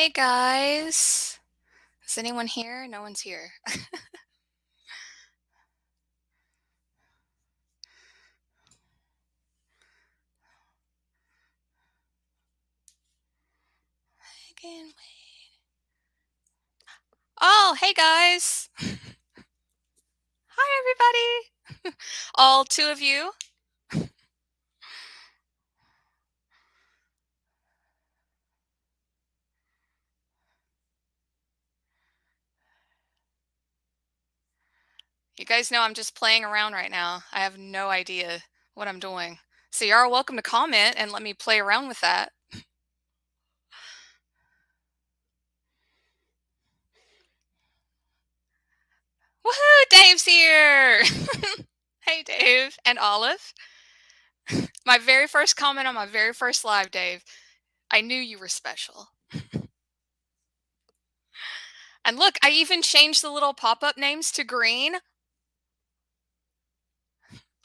Hey guys. Is anyone here? No one's here. Again, wait. Oh, hey guys. Hi everybody. All two of you. You guys know I'm just playing around right now. I have no idea what I'm doing. So you are welcome to comment and let me play around with that. Woohoo! Dave's here. Hey Dave and Olive. My very first comment on my very first live, Dave. I knew you were special. And look, I even changed the little pop-up names to green.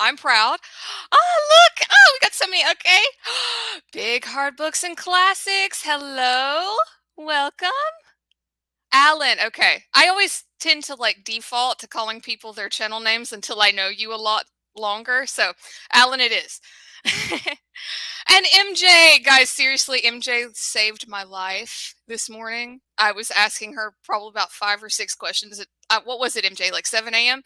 I'm proud. Oh, look. Oh, we got so many. Okay. Big Hard Books and Classics. Hello. Welcome. Alan. Okay. I always tend to like default to calling people their channel names until I know you a lot longer. So, Alan, it is. And MJ, guys, seriously, MJ saved my life this morning. I was asking her probably about 5 or 6 questions. What was it, MJ? Like 7 a.m.?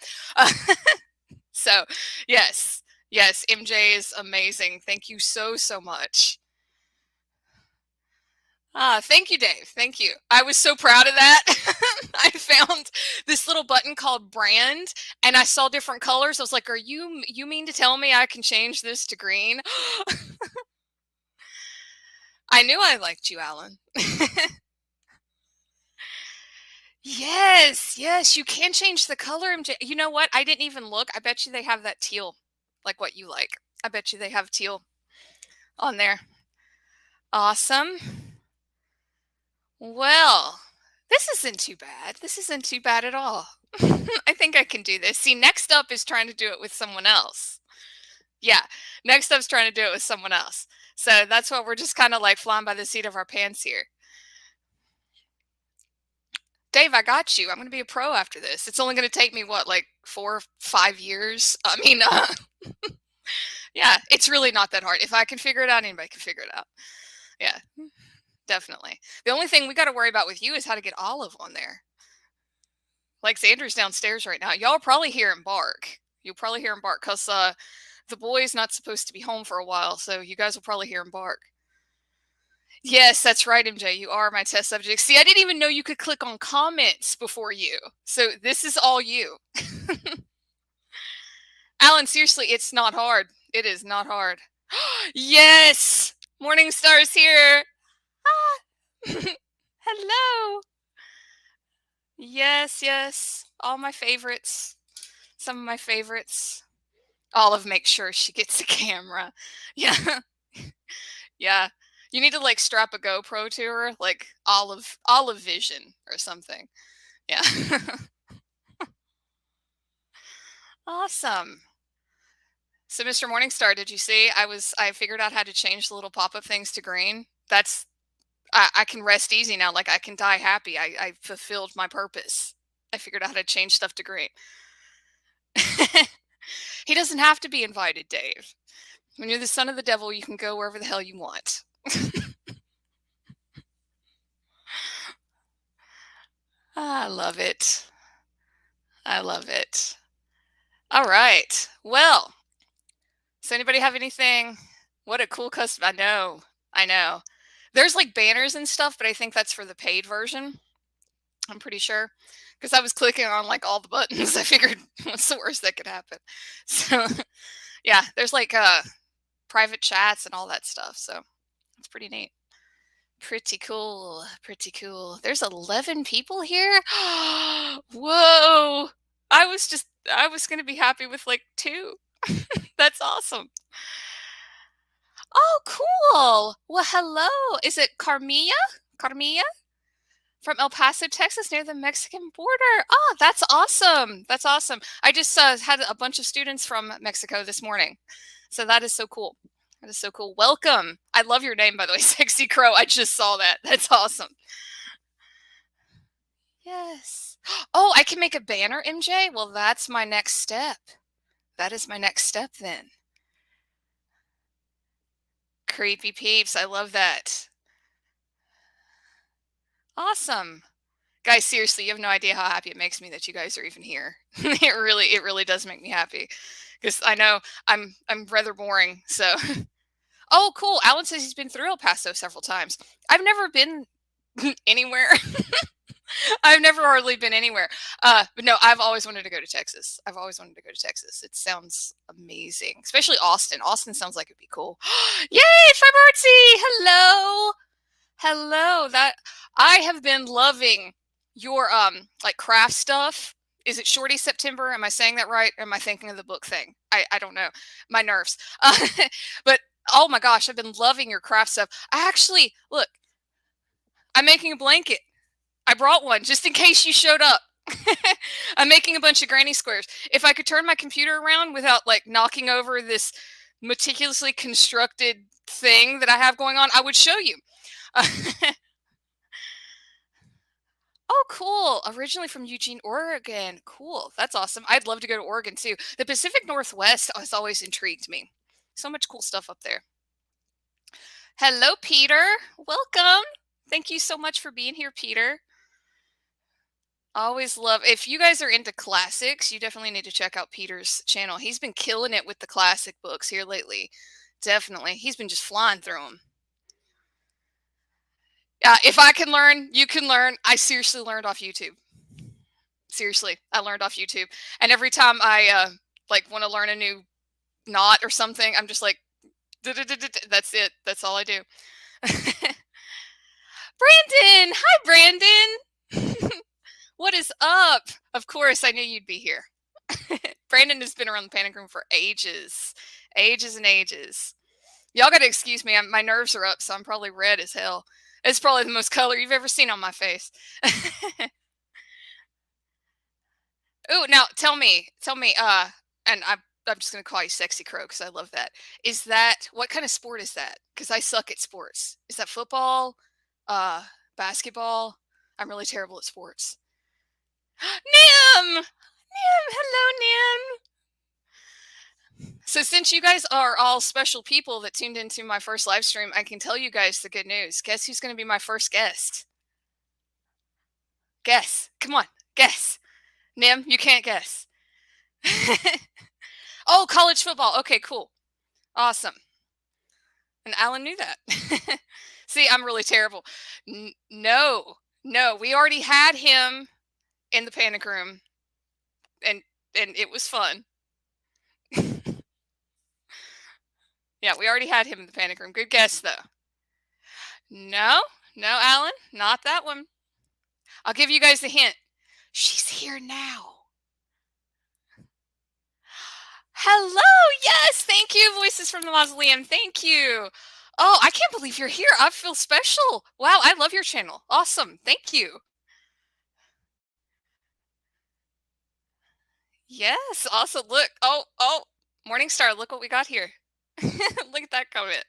So, yes, yes, MJ is amazing. Thank you so, so much. Thank you, Dave. Thank you. I was so proud of that. I found this little button called brand and I saw different colors. I was like, you mean to tell me I can change this to green? I knew I liked you, Alan. Yes, yes, you can change the color, MJ. You know what? I didn't even look. I bet you they have that teal, like what you like. I bet you they have teal on there. Awesome. Well, this isn't too bad. This isn't too bad at all. I think I can do this. See, next up is trying to do it with someone else. Yeah, next up's trying to do it with someone else. So that's what we're just kind of like flying by the seat of our pants here. Dave, I got you. I'm going to be a pro after this. It's only going to take me, what, like 4 or 5 years? I mean, yeah, it's really not that hard. If I can figure it out, anybody can figure it out. Yeah, definitely. The only thing we got to worry about with you is how to get Olive on there. Like Xander's downstairs right now. Y'all probably hear him bark. You'll probably hear him bark because the boy's not supposed to be home for a while, so you guys will probably hear him bark. Yes, that's right, MJ. You are my test subject. See, I didn't even know you could click on comments before you. So this is all you. Alan, seriously, it's not hard. It is not hard. Yes! Morningstar's here. Ah. Hello. Yes, yes. All my favorites. Some of my favorites. Olive makes sure she gets the camera. Yeah. Yeah. You need to like strap a GoPro to her, like Olive Vision or something. Yeah. Awesome. So Mr. Morningstar, did you see I figured out how to change the little pop-up things to green? That's I can rest easy now. Like I can die happy. I fulfilled my purpose. I figured out how to change stuff to green. He doesn't have to be invited, Dave. When you're the son of the devil, you can go wherever the hell you want. I love it. I love it. All right. Well, does anybody have anything? What a cool custom. I know. I know. There's like banners and stuff, but I think that's for the paid version. I'm pretty sure. Because I was clicking on like all the buttons. I figured what's the worst that could happen. So yeah, there's like private chats and all that stuff. So it's pretty neat. Pretty cool. Pretty cool. There's 11 people here. Whoa. I was going to be happy with like 2. That's awesome. Oh, cool. Well, hello. Is it Carmilla? Carmilla? From El Paso, Texas, near the Mexican border. Oh, that's awesome. That's awesome. I just had a bunch of students from Mexico this morning. So that is so cool. That is so cool. Welcome. I love your name, by the way, Sexy Crow. I just saw that. That's awesome. Yes. Oh, I can make a banner, MJ? Well, that's my next step. That is my next step then. Creepy peeps. I love that. Awesome. Guys, seriously, you have no idea how happy it makes me that you guys are even here. It really does make me happy. Because I know I'm rather boring. So oh cool. Alan says he's been through El Paso several times. I've never been anywhere. I've never hardly been anywhere. But no, I've always wanted to go to Texas. I've always wanted to go to Texas. It sounds amazing, especially Austin. Austin sounds like it'd be cool. Yay, Faberty! Hello, hello. That I have been loving your like craft stuff. Is it Shorty September? Am I saying that right? Or am I thinking of the book thing? I don't know. My nerves. But oh my gosh, I've been loving your craft stuff. I actually look. I'm making a blanket. I brought one just in case you showed up. I'm making a bunch of granny squares. If I could turn my computer around without like knocking over this meticulously constructed thing that I have going on, I would show you. Oh, cool. Originally from Eugene, Oregon. Cool. That's awesome. I'd love to go to Oregon too. The Pacific Northwest has always intrigued me. So much cool stuff up there. Hello, Peter. Welcome. Thank you so much for being here, Peter. Always love if you guys are into classics, you definitely need to check out Peter's channel. He's been killing it with the classic books here lately. Definitely. He's been just flying through them. If I can learn, you can learn. I seriously learned off YouTube. Seriously, I learned off YouTube. And every time I like want to learn a new knot or something, I'm just like that's it. That's all I do. Brandon, hi Brandon. What is up? Of course, I knew you'd be here. Brandon has been around the panic room for ages, ages and ages. Y'all got to excuse me. My nerves are up, so I'm probably red as hell. It's probably the most color you've ever seen on my face. Ooh, now tell me, and I'm just gonna call you Sexy Crow because I love that. Is that what kind of sport is that? Because I suck at sports. Is that football? Uh, basketball? I'm really terrible at sports. Nim! Nim! Hello, Nim! So since you guys are all special people that tuned into my first live stream, I can tell you guys the good news. Guess who's going to be my first guest? Guess. Come on. Guess. Nim, you can't guess. Oh, college football. Okay, cool. Awesome. And Alan knew that. See, I'm really terrible. No. No, we already had him in the panic room and it was fun. Yeah, we already had him in the panic room. Good guess though. No, no, Alan, not that one. I'll give you guys a hint. She's here now. Hello, yes, thank you, Voices from the Mausoleum. Thank you. Oh, I can't believe you're here. I feel special. Wow, I love your channel. Awesome. Thank you. Yes, awesome. Look. Oh, Morningstar, look what we got here. Look at that comment.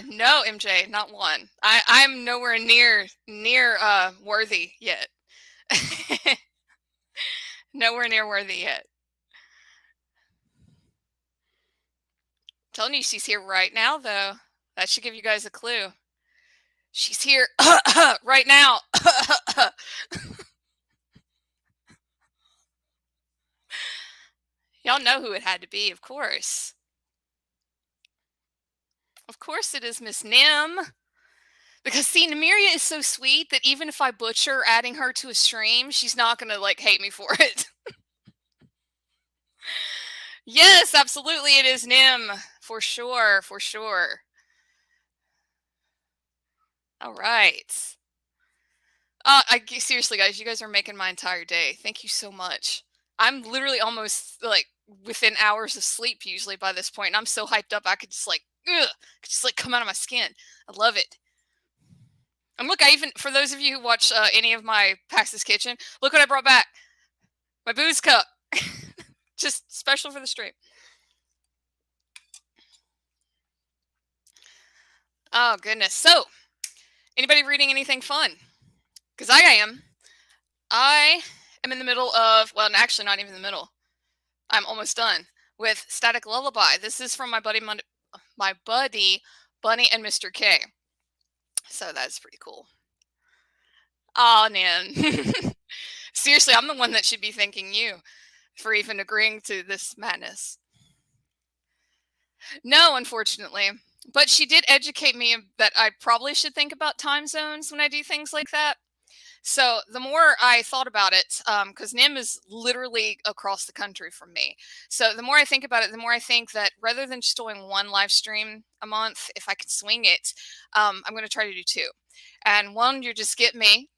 No, MJ, not one. I'm nowhere near worthy yet. Nowhere near worthy yet. Telling you she's here right now though. That should give you guys a clue. She's here right now. Y'all know who it had to be, of course. Of course it is Miss Nim. Because see, Namiria is so sweet that even if I butcher adding her to a stream, she's not gonna like hate me for it. Yes, absolutely it is Nim. For sure, for sure. All right. Seriously, guys, you guys are making my entire day. Thank you so much. I'm literally almost like within hours of sleep usually by this point, and I'm so hyped up I could just like, could just like come out of my skin. I love it. And look, I even for those of you who watch any of my Pax's Kitchen, look what I brought back. My booze cup, just special for the stream. Oh goodness. So, Anybody reading anything fun? Because I am. I am in the middle of, well, actually not even in the middle. I'm almost done with Static Lullaby. This is from my buddy Bunny and Mr. K. So that's pretty cool. Oh, man. Seriously, I'm the one that should be thanking you for even agreeing to this madness. No, unfortunately. But she did educate me that I probably should think about time zones when I do things like that. So the more I thought about it, because NIM is literally across the country from me. So the more I think about it, the more I think that rather than just doing one live stream a month, if I can swing it, I'm going to try to do two. And one, you just get me,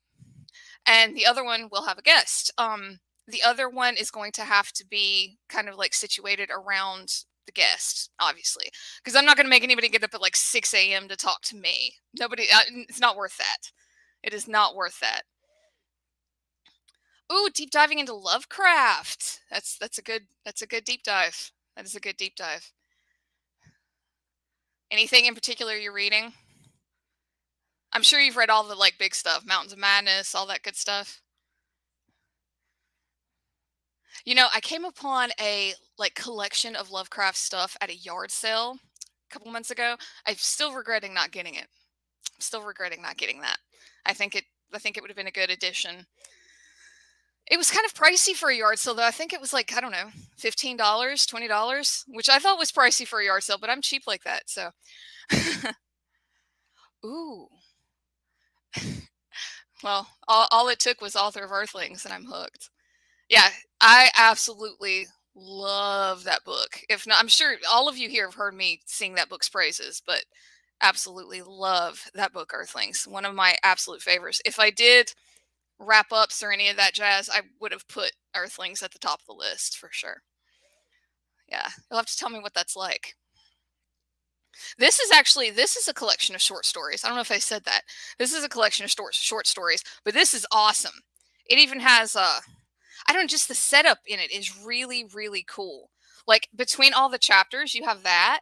and the other one will have a guest. The other one is going to have to be kind of like situated around the guest, obviously, because I'm not going to make anybody get up at like 6 a.m. to talk to me. Nobody, it's not worth that. It is not worth that. Ooh, deep diving into Lovecraft. That's a good deep dive. That is a good deep dive. Anything in particular you're reading? I'm sure you've read all the like big stuff, Mountains of Madness, all that good stuff. You know, I came upon a like collection of Lovecraft stuff at a yard sale a couple months ago. I'm still regretting not getting it. I'm still regretting not getting that. I think it I think it would have been a good addition. It was kind of pricey for a yard sale, though. I think it was like, I don't know, $15, $20, which I thought was pricey for a yard sale, but I'm cheap like that. So, ooh, well, all it took was Author of Earthlings, and I'm hooked. Yeah, I absolutely love that book. If not, I'm sure all of you here have heard me sing that book's praises, but absolutely love that book, Earthlings. One of my absolute favorites. If I did wrap ups or any of that jazz, I would have put Earthlings at the top of the list for sure. Yeah, you'll have to tell me what that's like. This is a collection of short stories. I don't know if I said that. This is a collection of short stories, but this is awesome. It even has I don't know, just the setup in it is really really cool. Like between all the chapters, you have that,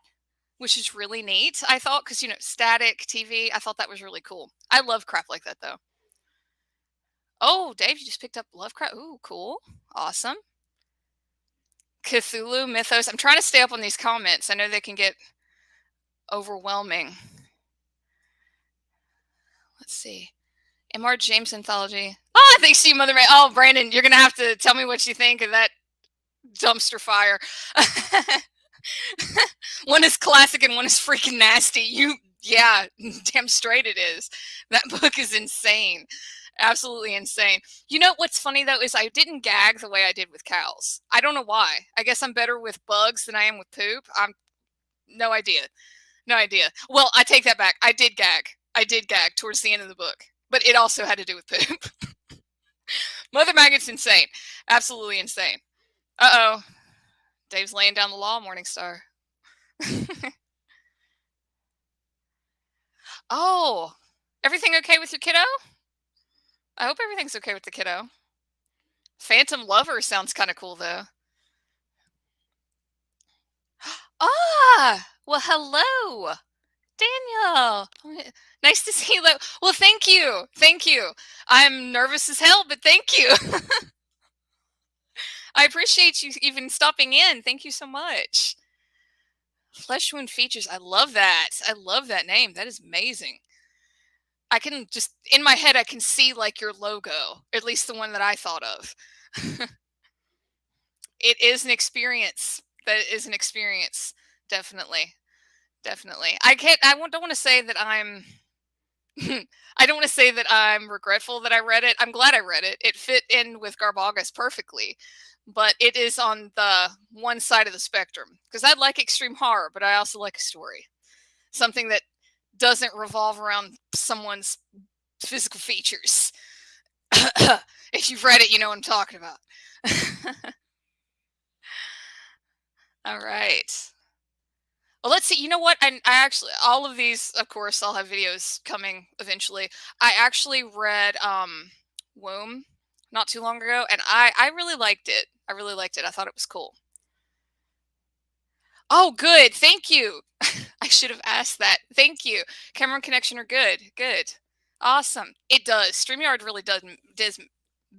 which is really neat. I thought because static TV. I thought that was really cool. I love crap like that though. Oh, Dave, you just picked up Lovecraft. Ooh, cool, awesome. Cthulhu Mythos. I'm trying to stay up on these comments. I know they can get overwhelming. Let's see. M.R. James anthology. Oh, thanks to you, Mother May. Oh, Brandon, you're going to have to tell me what you think of that dumpster fire. One is classic and one is freaking nasty. Yeah, damn straight it is. That book is insane. Absolutely insane. You know what's funny though is I didn't gag the way I did with cows. I don't know why. I guess I'm better with bugs than I am with poop. I'm no idea. No idea. Well, I take that back. I did gag. I did gag towards the end of the book, but it also had to do with poop. Mother Maggot's insane. Absolutely insane. Uh-oh. Dave's laying down the law, Morningstar. Oh, everything okay with your kiddo? I hope everything's okay with the kiddo. Phantom Lover sounds kind of cool, though. Ah, well, hello, Daniel. Nice to see you. Well, thank you. Thank you. I'm nervous as hell, but thank you. I appreciate you even stopping in. Thank you so much. Flesh Wound Features. I love that. I love that name. That is amazing. I can just, in my head, I can see like your logo, at least the one that I thought of. It is an experience. That is an experience. Definitely. Definitely. Don't want to say that I'm, I don't want to say that I'm regretful that I read it. I'm glad I read it. It fit in with Garbagas perfectly. But it is on the one side of the spectrum because I like extreme horror, but I also like a story, something that doesn't revolve around someone's physical features. If you've read it, you know what I'm talking about. All right. Well, let's see. You know what? I actually, all of these, of course, I'll have videos coming eventually. I actually read Womb not too long ago, and I really liked it. I really liked it. I thought it was cool. Oh, good. Thank you. I should have asked that. Thank you. Camera and connection are good. Good. Awesome. It does. StreamYard really does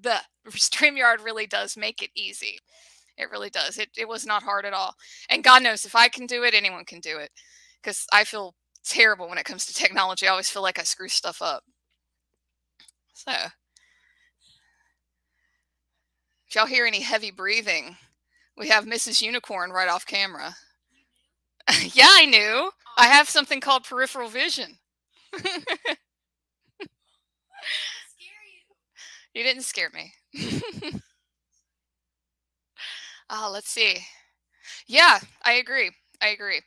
the StreamYard really does make it easy. It really does. It was not hard at all. And God knows if I can do it, anyone can do it. Because I feel terrible when it comes to technology. I always feel like I screw stuff up. So if y'all hear any heavy breathing, we have Mrs. Unicorn right off camera. Yeah, I knew. I have something called peripheral vision. You didn't scare me. Let's see. Yeah, I agree. I agree.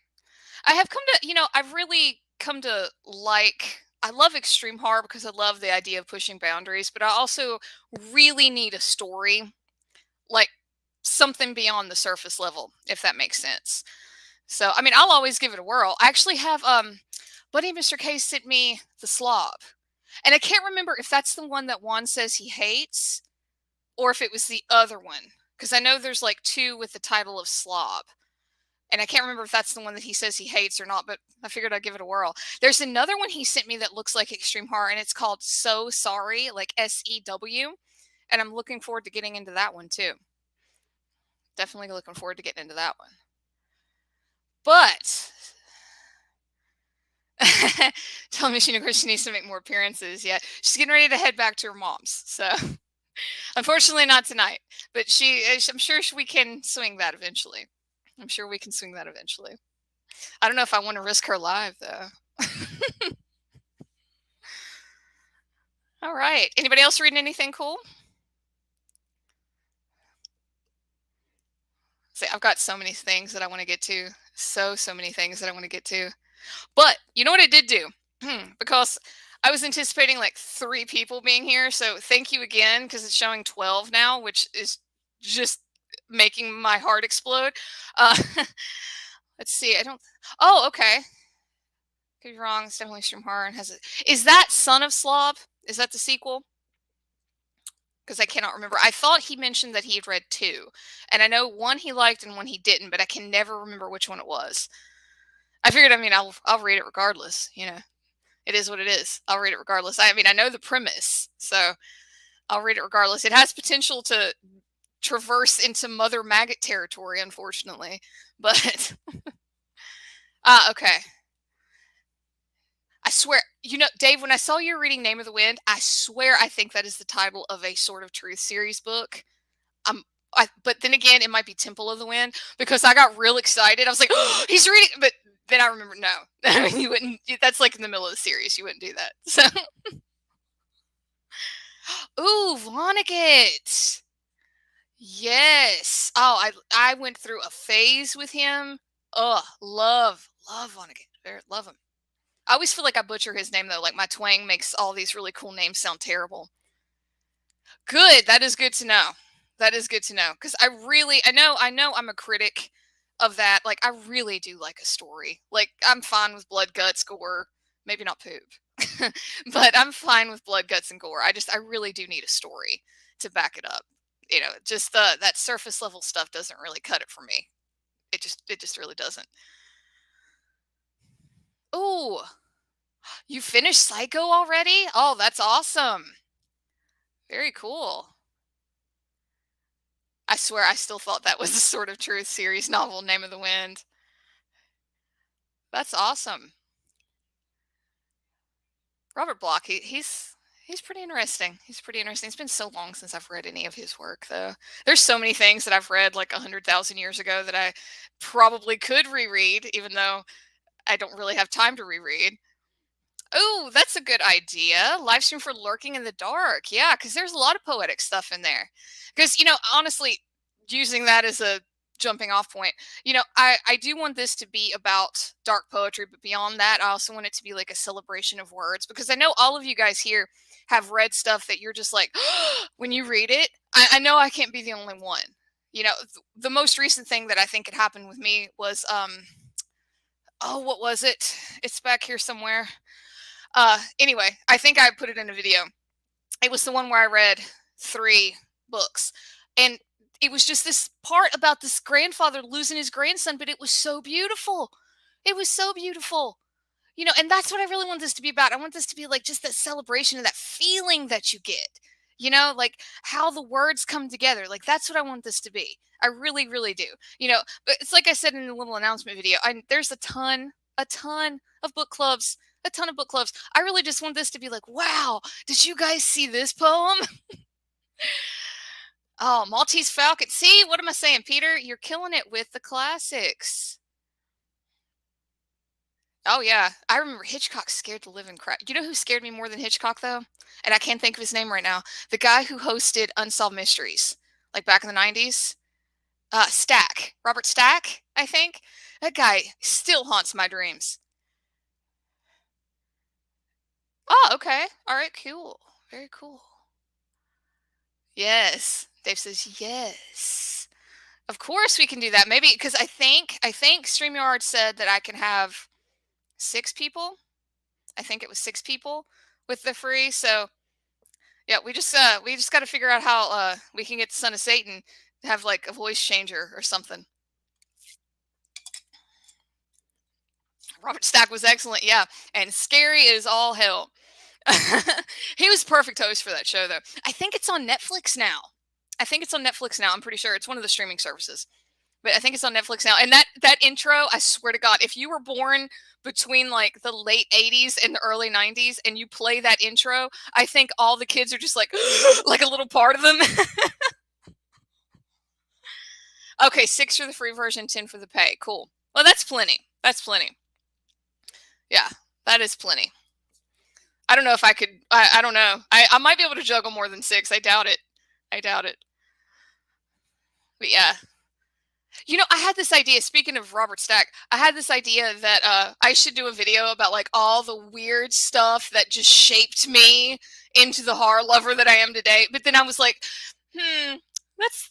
I have come to, I've really come to like, I love extreme horror because I love the idea of pushing boundaries, but I also really need a story, like something beyond the surface level, if that makes sense. So, I mean, I'll always give it a whirl. I actually have, Buddy Mr. K sent me The Slob. And I can't remember if that's the one that Juan says he hates or if it was the other one. Because I know there's like two with the title of Slob. And I can't remember if that's the one that he says he hates or not, but I figured I'd give it a whirl. There's another one he sent me that looks like extreme horror, and it's called So Sorry, like SEW. And I'm looking forward to getting into that one too. Definitely looking forward to getting into that one. But tell me, she needs to make more appearances. Yeah, she's getting ready to head back to her mom's. So unfortunately, not tonight. But I'm sure we can swing that eventually. I'm sure we can swing that eventually. I don't know if I want to risk her live though. All right. Anybody else reading anything cool? See, I've got so many things that I want to get to. So many things that I want to get to. But you know what I did do? Because I was anticipating like 3 people being here. So thank you again because it's showing 12 now, which is just making my heart explode. Uh, let's see. I don't. Oh, okay. Could be wrong. It's definitely Stream Horror and has it. Is that Son of Slob? Is that the sequel? Because I cannot remember. I thought he mentioned that he had read 2. And I know one he liked and one he didn't, but I can never remember which one it was. I figured, I mean, I'll read it regardless, It is what it is. I'll read it regardless. I mean, I know the premise, so I'll read it regardless. It has potential to traverse into Mother Maggot territory, unfortunately. But okay. I swear, Dave, when I saw you reading Name of the Wind, I swear I think that is the title of a Sword of Truth series book. But then again, it might be Temple of the Wind because I got real excited. I was like, oh, he's reading, but then I remember, no, I mean, you wouldn't. That's like in the middle of the series. You wouldn't do that. So, ooh, Vonnegut. Yes. Oh, I went through a phase with him. Oh, love Vonnegut. Love him. I always feel like I butcher his name though. Like my twang makes all these really cool names sound terrible. Good. That is good to know. That is good to know because I know I'm a critic of that. Like I really do like a story. Like I'm fine with blood, guts, gore, maybe not poop, but I'm fine with blood, guts, and gore. I really do need a story to back it up. Just that surface level stuff doesn't really cut it for me. It just really doesn't. Oh, you finished Psycho already? Oh, that's awesome. Very cool. I swear I still thought that was the Sword of Truth series novel, Name of the Wind. That's awesome. Robert Bloch, he's pretty interesting. He's pretty interesting. It's been so long since I've read any of his work, though. There's so many things that I've read like 100,000 years ago that I probably could reread, even though I don't really have time to reread. Oh, that's a good idea. Live stream for Lurking in the Dark. Yeah, because there's a lot of poetic stuff in there. Because, honestly, using that as a jumping off point, I do want this to be about dark poetry, but beyond that, I also want it to be like a celebration of words because I know all of you guys here have read stuff that you're just like, when you read it, I know I can't be the only one. The most recent thing that I think had happened with me was, oh, what was it? It's back here somewhere. Anyway, I think I put it in a video. It was the one where I read 3 books. And it was just this part about this grandfather losing his grandson, but it was so beautiful. It was so beautiful. You know, and that's what I really want this to be about. I want this to be like just that celebration of that feeling that you get. You know, like how the words come together. Like that's what I want this to be. I really, really do. You know, but it's like I said in the little announcement video. There's a ton of book clubs, a ton of book clubs. I really just want this to be like, wow, did you guys see this poem? Oh, Maltese Falcon. See, what am I saying, Peter? You're killing it with the classics. Oh yeah, I remember Hitchcock scared the living crap. You know who scared me more than Hitchcock though? And I can't think of his name right now. The guy who hosted Unsolved Mysteries, like back in the '90s. Stack, Robert Stack, I think. That guy still haunts my dreams. Oh, okay. All right, cool. Very cool. Yes. Dave says yes. Of course we can do that. Maybe because I think StreamYard said that I can have 6 people. I think it was 6 people with the free. So yeah, we just got to figure out how we can get the Son of Satan to have like a voice changer or something. Robert Stack was excellent, yeah, and scary as all hell. He was perfect host for that show, though. I think it's on Netflix now. I think it's on Netflix now. I'm pretty sure it's one of the streaming services, but I think it's on Netflix now. And that intro, I swear to God, if you were born between like the late '80s and the early '90s, and you play that intro, I think all the kids are just like, like a little part of them. Okay, 6 for the free version, 10 for the pay. Cool. Well, that's plenty. That's plenty. Yeah, that is plenty. I don't know if I could. I don't know. I might be able to juggle more than 6. I doubt it. I doubt it. But yeah. You know, I had this idea. Speaking of Robert Stack, I had this idea that I should do a video about like all the weird stuff that just shaped me into the horror lover that I am today. But then I was like,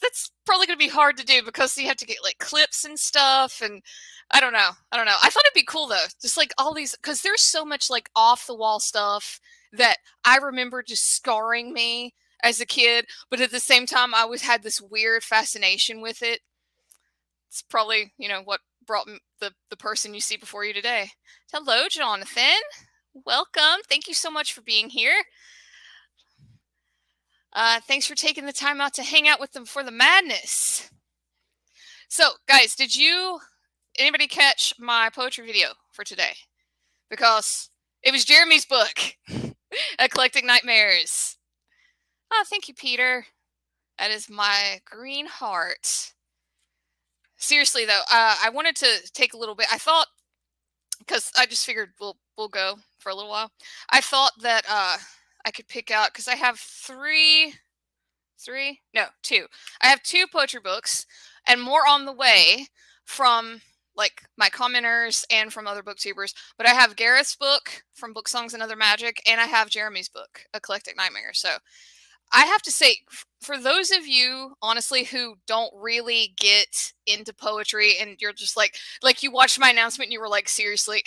that's probably gonna be hard to do because you have to get like clips and stuff, and I don't know. I don't know. I thought it'd be cool though, just like all these, because there's so much like off the wall stuff that I remember just scarring me as a kid. But at the same time, I always had this weird fascination with it. It's probably, what brought the person you see before you today. Hello, Jonathan. Welcome. Thank you so much for being here. Thanks for taking the time out to hang out with them for the madness. So, guys, did anybody catch my poetry video for today? Because it was Jeremy's book, Eclectic Nightmares. Oh, thank you, Peter. That is my green heart. Seriously, though, I wanted to take a little bit. I thought, because I just figured we'll go for a little while. I thought that I could pick out, because I have two. I have 2 poetry books, and more on the way from like my commenters and from other booktubers. But I have Gareth's book from Book Songs and Other Magic, and I have Jeremy's book, Eclectic Nightmare. So I have to say, for those of you, honestly, who don't really get into poetry and you're just like you watched my announcement and you were like, seriously,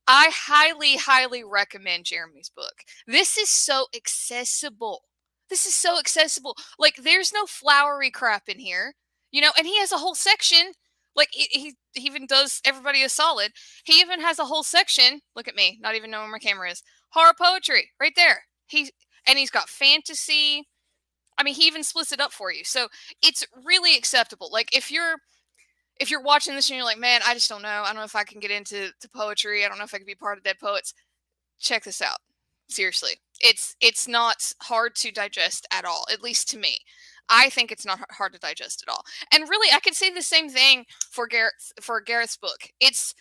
I highly, highly recommend Jeremy's book. This is so accessible. This is so accessible. Like, there's no flowery crap in here, and he has a whole section. Like, he even does everybody a solid. He even has a whole section. Look at me, not even knowing where my camera is. Horror poetry, right there. And he's got fantasy. I mean, he even splits it up for you. So it's really acceptable. Like, if you're watching this and you're like, man, I just don't know. I don't know if I can get into poetry. I don't know if I can be part of Dead Poets. Check this out. Seriously. It's not hard to digest at all, at least to me. I think it's not hard to digest at all. And really, I could say the same thing for Gareth's book. It's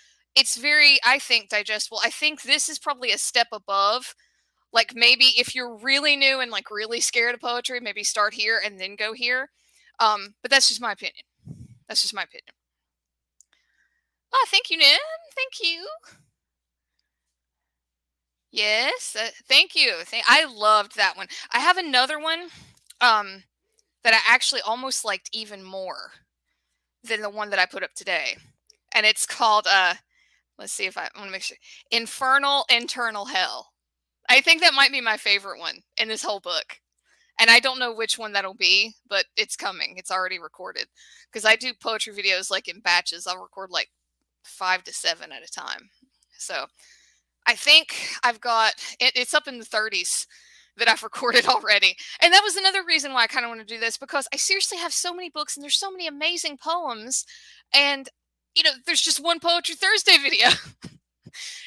very, I think, digestible. I think this is probably a step above. Like, maybe if you're really new and like really scared of poetry, maybe start here and then go here. But that's just my opinion. That's just my opinion. Oh, thank you, Nim. Thank you. Yes, thank you. I loved that one. I have another one that I actually almost liked even more than the one that I put up today. And it's called, let's see if I want to make sure, Infernal Internal Hell. I think that might be my favorite one in this whole book. And I don't know which one that'll be, but it's coming. It's already recorded. Because I do poetry videos like in batches. I'll record like 5 to 7 at a time. So I think I've got it's up in the 30s that I've recorded already. And that was another reason why I kind of want to do this, because I seriously have so many books and there's so many amazing poems. And, there's just one Poetry Thursday video,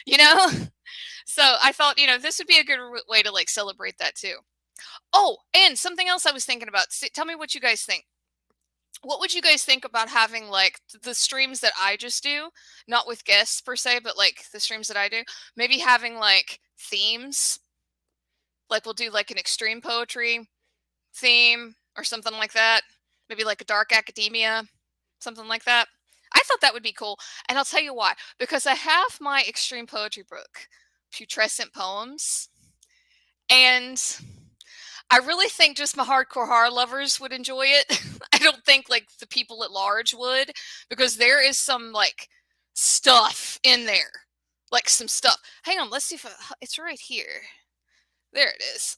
you know? So I thought, this would be a good way to like celebrate that too. Oh, and something else I was thinking about. Tell me what you guys think. What would you guys think about having like the streams that I just do, not with guests per se, but like the streams that I do, maybe having like themes, like we'll do like an extreme poetry theme or something like that, maybe like a dark academia, something like that. I thought that would be cool, and I'll tell you why. Because I have my extreme poetry book, Putrescent Poems, and I really think just my hardcore horror lovers would enjoy it. I don't think like the people at large would, because there is some like stuff in there, like some stuff. Hang on, let's see if it's right here. There it is.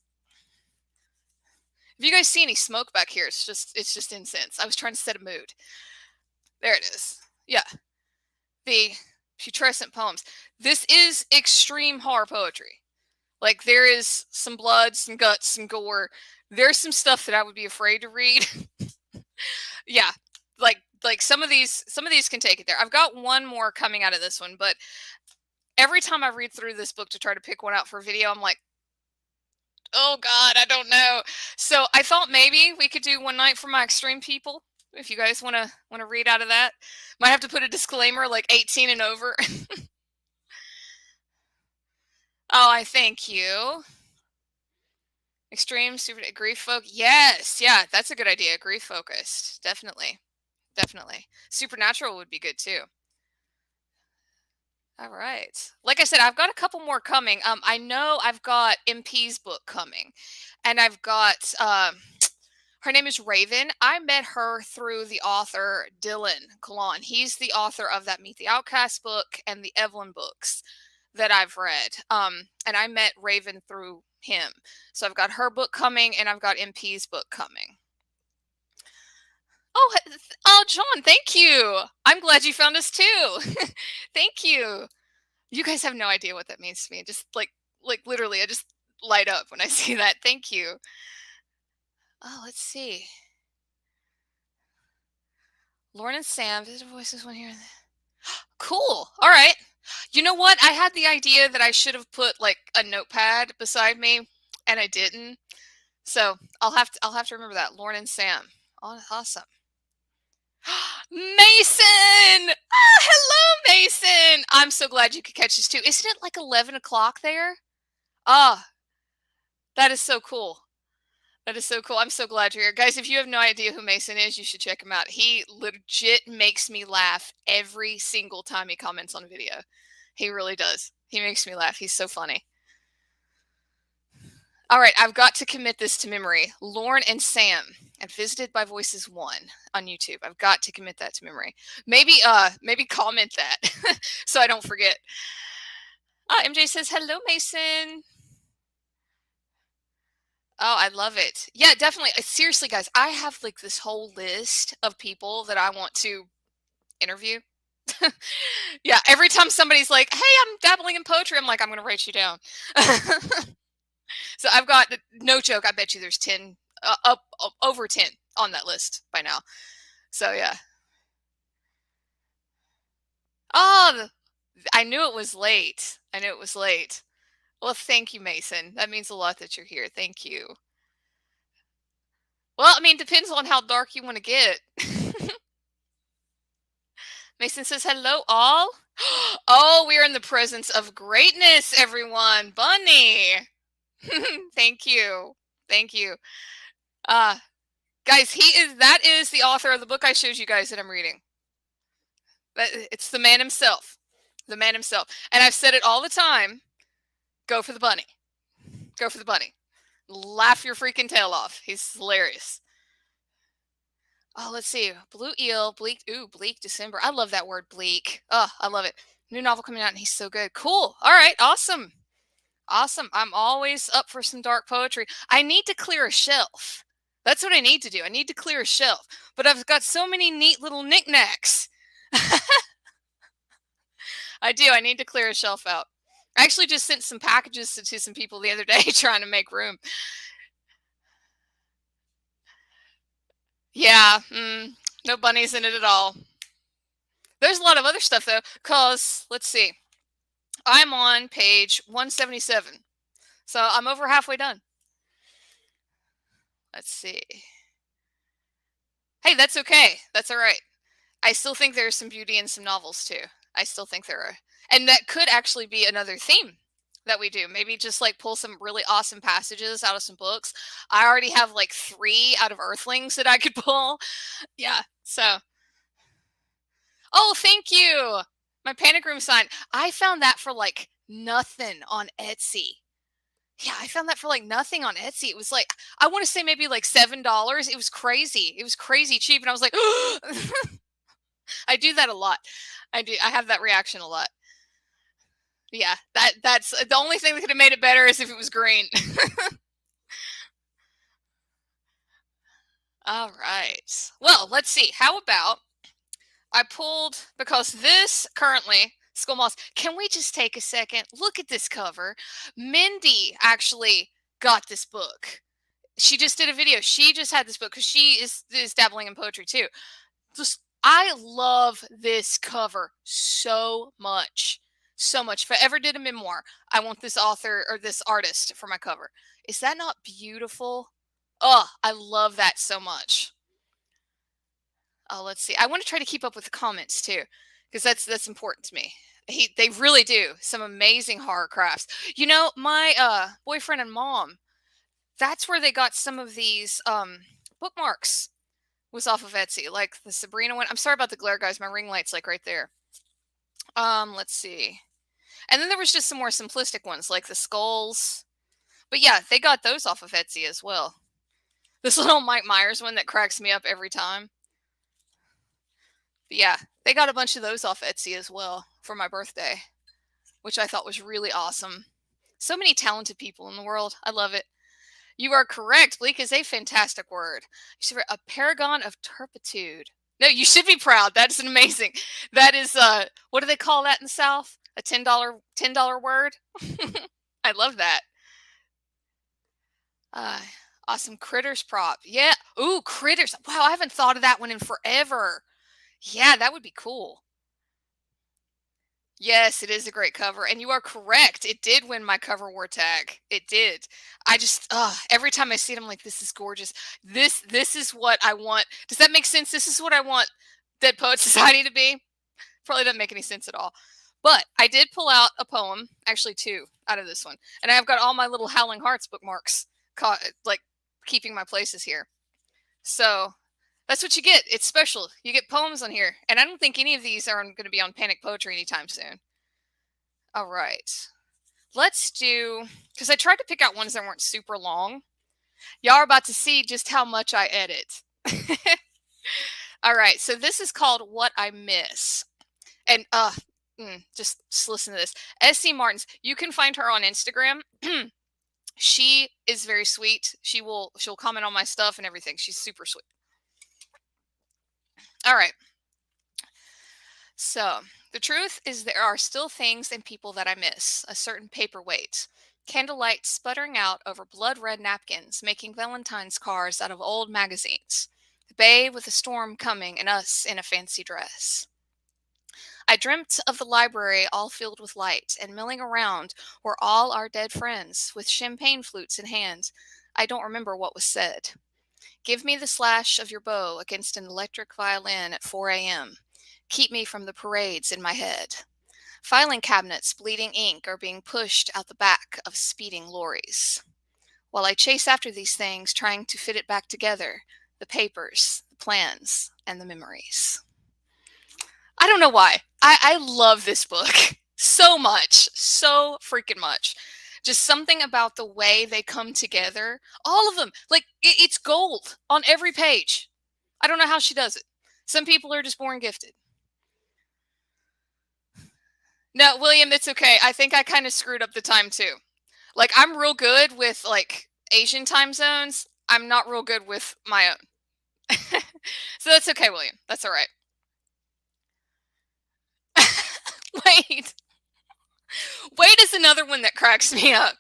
If you guys see any smoke back here, it's just incense. I was trying to set a mood. There it is. Yeah, the Putrescent Poems. This is extreme horror poetry. Like there is some blood, some guts, some gore. There's some stuff that I would be afraid to read. Yeah, like some of these can take it there. I've got one more coming out of this one, but every time I read through this book to try to pick one out for a video, I'm like, oh God, I don't know. So I thought maybe we could do one night for my extreme people. If you guys want to read out of that, might have to put a disclaimer like 18 and over. Oh, I thank you. Extreme super grief focus. Yes, yeah, that's a good idea. Grief focused, definitely, definitely. Supernatural would be good too. All right. Like I said, I've got a couple more coming. I know I've got MP's book coming, and I've got her name is Raven. I met her through the author Dylan Kalan. He's the author of that Meet the Outcast book and the Evelyn books that I've read. And I met Raven through him. So I've got her book coming, and I've got MP's book coming. Oh, John, thank you. I'm glad you found us too. Thank you. You guys have no idea what that means to me. Just like literally, I just light up when I see that. Thank you. Oh, let's see. Lauren and Sam, visitor voices one here. Cool. All right. You know what? I had the idea that I should have put like a notepad beside me, and I didn't. So I'll have to remember that. Lauren and Sam. Oh, awesome. Mason! Ah, hello, Mason! I'm so glad you could catch this too. Isn't it like 11 o'clock there? Ah, that is so cool. That is so cool. I'm so glad you're here. Guys, if you have no idea who Mason is, you should check him out. He legit makes me laugh every single time he comments on a video. He really does. He makes me laugh. He's so funny. All right, I've got to commit this to memory. Lauren and Sam at Visited by Voices 1 on YouTube. I've got to commit that to memory. Maybe comment that so I don't forget. MJ says, hello, Mason. Oh, I love it. Yeah, definitely. Seriously, guys, I have like this whole list of people that I want to interview. Yeah, every time somebody's like, hey, I'm dabbling in poetry, I'm like, I'm going to write you down. So I've got, no joke, I bet you there's 10, over 10 on that list by now. So yeah. Oh, I knew it was late. I knew it was late. Well, thank you, Mason. That means a lot that you're here. Thank you. Well, I mean, depends on how dark you want to get. Mason says, hello, all. Oh, we're in the presence of greatness, everyone. Bunny. Thank you. Thank you. Guys, that is the author of the book I showed you guys that I'm reading. It's the man himself. The man himself. And I've said it all the time. Go for the bunny. Go for the bunny. Laugh your freaking tail off. He's hilarious. Oh, let's see. Blue Eel, Bleak. Ooh, Bleak December. I love that word, bleak. Oh, I love it. New novel coming out, and he's so good. Cool. All right. Awesome. Awesome. I'm always up for some dark poetry. I need to clear a shelf. That's what I need to do. I need to clear a shelf. But I've got so many neat little knickknacks. I do. I need to clear a shelf out. I actually just sent some packages to some people the other day trying to make room. Yeah, no bunnies in it at all. There's a lot of other stuff though, cause let's see. I'm on page 177. So I'm over halfway done. Let's see. Hey, that's okay. That's all right. I still think there's some beauty in some novels too. I still think there are. And that could actually be another theme that we do. Maybe just like pull some really awesome passages out of some books. I already have like 3 out of Earthlings that I could pull. Yeah. So, oh, thank you. My Panic Room sign. I found that for like nothing on Etsy. Yeah, I found that for like nothing on Etsy. It was like, I want to say maybe like $7. It was crazy. It was crazy cheap. And I was like, I do that a lot. I do. I have that reaction a lot. Yeah, that's the only thing that could have made it better is if it was green. All right. Well, let's see. How about I pulled, because this currently Skull Moss. Can we just take a second? Look at this cover. Mindy actually got this book. She just did a video. She just had this book because she is dabbling in poetry too. Just, I love this cover so much. So much. If I ever did a memoir, I want this author or this artist for my cover. Is that not beautiful? Oh, I love that so much. Oh, let's see. I want to try to keep up with the comments too, because that's important to me. They really do some amazing horror crafts. You know, my boyfriend and mom, that's where they got some of these bookmarks, was off of Etsy, like the Sabrina one. I'm sorry about the glare, guys. My ring light's like right there. Let's see. And then there was just some more simplistic ones, like the skulls. But yeah, they got those off of Etsy as well. This little Mike Myers one that cracks me up every time. But yeah, they got a bunch of those off Etsy as well for my birthday, which I thought was really awesome. So many talented people in the world. I love it. You are correct. Bleak is a fantastic word. A paragon of turpitude. No, you should be proud. That's amazing. That is what do they call that in the South? A $10 word? I love that. Uh awesome critters prop. Yeah. Ooh, critters. Wow, I haven't thought of that one in forever. Yeah, that would be cool. Yes, it is a great cover, and you are correct. It did win my cover war tag. It did. I just, every time I see it, I'm like, this is gorgeous. This is what I want. Does that make sense? This is what I want Dead Poet Society to be. Probably doesn't make any sense at all. But I did pull out a poem, actually 2 out of this one, and I've got all my little Howling Hearts bookmarks, like keeping my places here. So that's what you get. It's special. You get poems on here. And I don't think any of these are going to be on Panic Poetry anytime soon. All right. Let's do, because I tried to pick out ones that weren't super long. Y'all are about to see just how much I edit. All right. So this is called What I Miss. And just listen to this. S.C. Martins. You can find her on Instagram. She is very sweet. She'll comment on my stuff and everything. She's super sweet. All right. So, the truth is there are still things and people that I miss. A certain paperweight. Candlelight sputtering out over blood red napkins, making Valentine's cards out of old magazines. The bay with a storm coming and us in a fancy dress. I dreamt of the library all filled with light, and milling around were all our dead friends, with champagne flutes in hand. I don't remember what was said. Give me the slash of your bow against an electric violin at 4 a.m. Keep me from the parades in my head. Filing cabinets bleeding ink are being pushed out the back of speeding lorries. While I chase after these things, trying to fit it back together, the papers, the plans, and the memories. I don't know why. I love this book so much, so freaking much. Just something about the way they come together. All of them. Like, it's gold on every page. I don't know how she does it. Some people are just born gifted. No, William, it's okay. I think I kind of screwed up the time too. Like, I'm real good with like Asian time zones. I'm not real good with my own. So that's okay, William. That's all right. Wait. Wait is another one that cracks me up.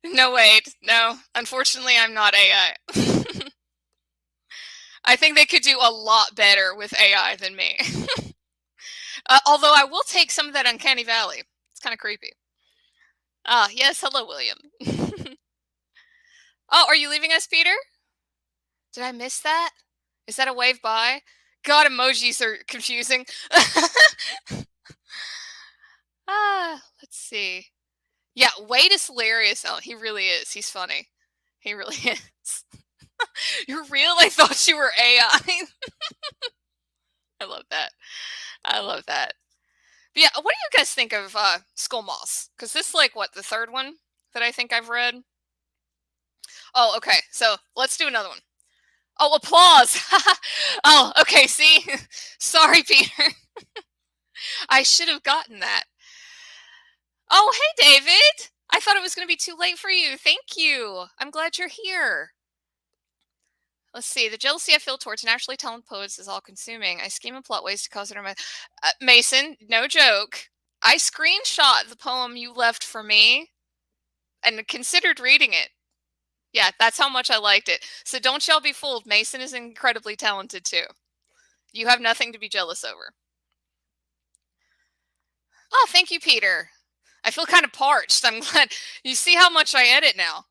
No, wait. No, unfortunately, I'm not AI. I think they could do a lot better with AI than me. Although I will take some of that uncanny valley. It's kind of creepy. Ah, yes. Hello, William. Oh, are you leaving us, Peter? Did I miss that? Is that a wave by? God, emojis are confusing. Let's see. Yeah, Wade is hilarious. Oh, he really is. He's funny. He really is. You're real? I thought you were AI. I love that. I love that. But yeah, what do you guys think of Skull Moss? Because this is like what, the third one that I think I've read. Oh, okay. So let's do another one. Oh, applause. Oh, okay. See, sorry, Peter. I should have gotten that. Oh, hey, David. I thought it was going to be too late for you. Thank you. I'm glad you're here. Let's see. The jealousy I feel towards naturally talented poets is all consuming. I scheme and plot ways to cause it. Mason, no joke. I screenshot the poem you left for me and considered reading it. Yeah, that's how much I liked it. So don't y'all be fooled. Mason is incredibly talented too. You have nothing to be jealous over. Oh, thank you, Peter. I feel kind of parched. I'm glad. You see how much I edit now.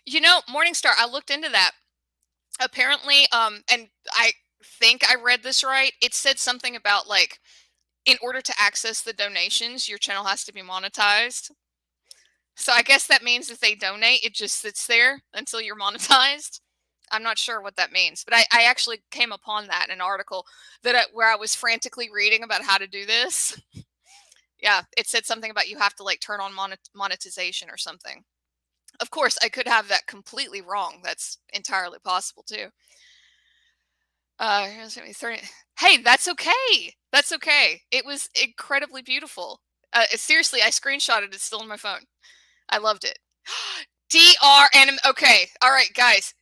You know, Morningstar, I looked into that. Apparently, and I think I read this right. It said something about like, in order to access the donations, your channel has to be monetized. So I guess that means if they donate, it just sits there until you're monetized. I'm not sure what that means, but I actually came upon that in an article where I was frantically reading about how to do this. Yeah, it said something about you have to like turn on monetization or something. Of course, I could have that completely wrong. That's entirely possible too. Hey, that's okay. That's okay. It was incredibly beautiful. Seriously, I screenshotted it. It's still on my phone. I loved it. DR anim. Okay, all right, guys.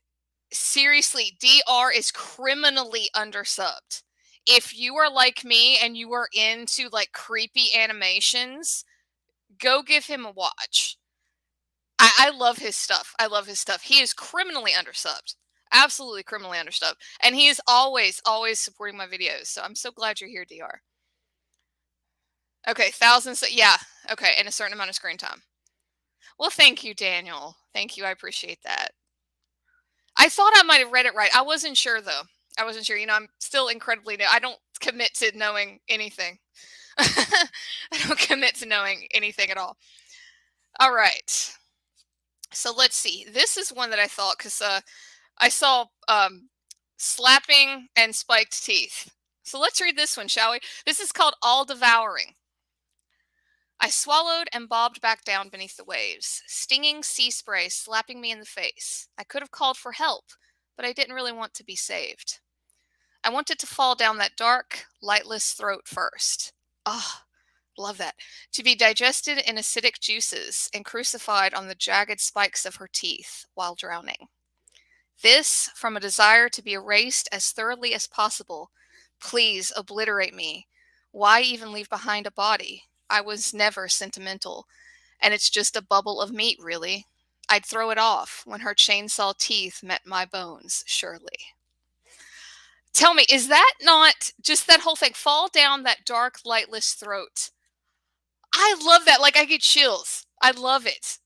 Seriously, DR is criminally undersubbed. If you are like me and you are into like creepy animations, go give him a watch. I love his stuff. I love his stuff. He is criminally undersubbed. Absolutely criminally undersubbed. And he is always, always supporting my videos. So I'm so glad you're here, DR. Okay, thousands. Yeah. Okay, and a certain amount of screen time. Well, thank you, Daniel. Thank you. I appreciate that. I thought I might have read it right. I wasn't sure, though. I wasn't sure. You know, I'm still incredibly new. I don't commit to knowing anything. I don't commit to knowing anything at all. All right. So let's see. This is one that I thought, because I saw slapping and spiked teeth. So let's read this one, shall we? This is called All Devouring. I swallowed and bobbed back down beneath the waves, stinging sea spray slapping me in the face. I could have called for help, but I didn't really want to be saved. I wanted to fall down that dark, lightless throat first. Ah, love that. To be digested in acidic juices and crucified on the jagged spikes of her teeth while drowning. This from a desire to be erased as thoroughly as possible. Please obliterate me. Why even leave behind a body? I was never sentimental, and it's just a bubble of meat, really. I'd throw it off when her chainsaw teeth met my bones, surely. Tell me, is that not just that whole thing? Fall down that dark, lightless throat. I love that. Like, I get chills. I love it.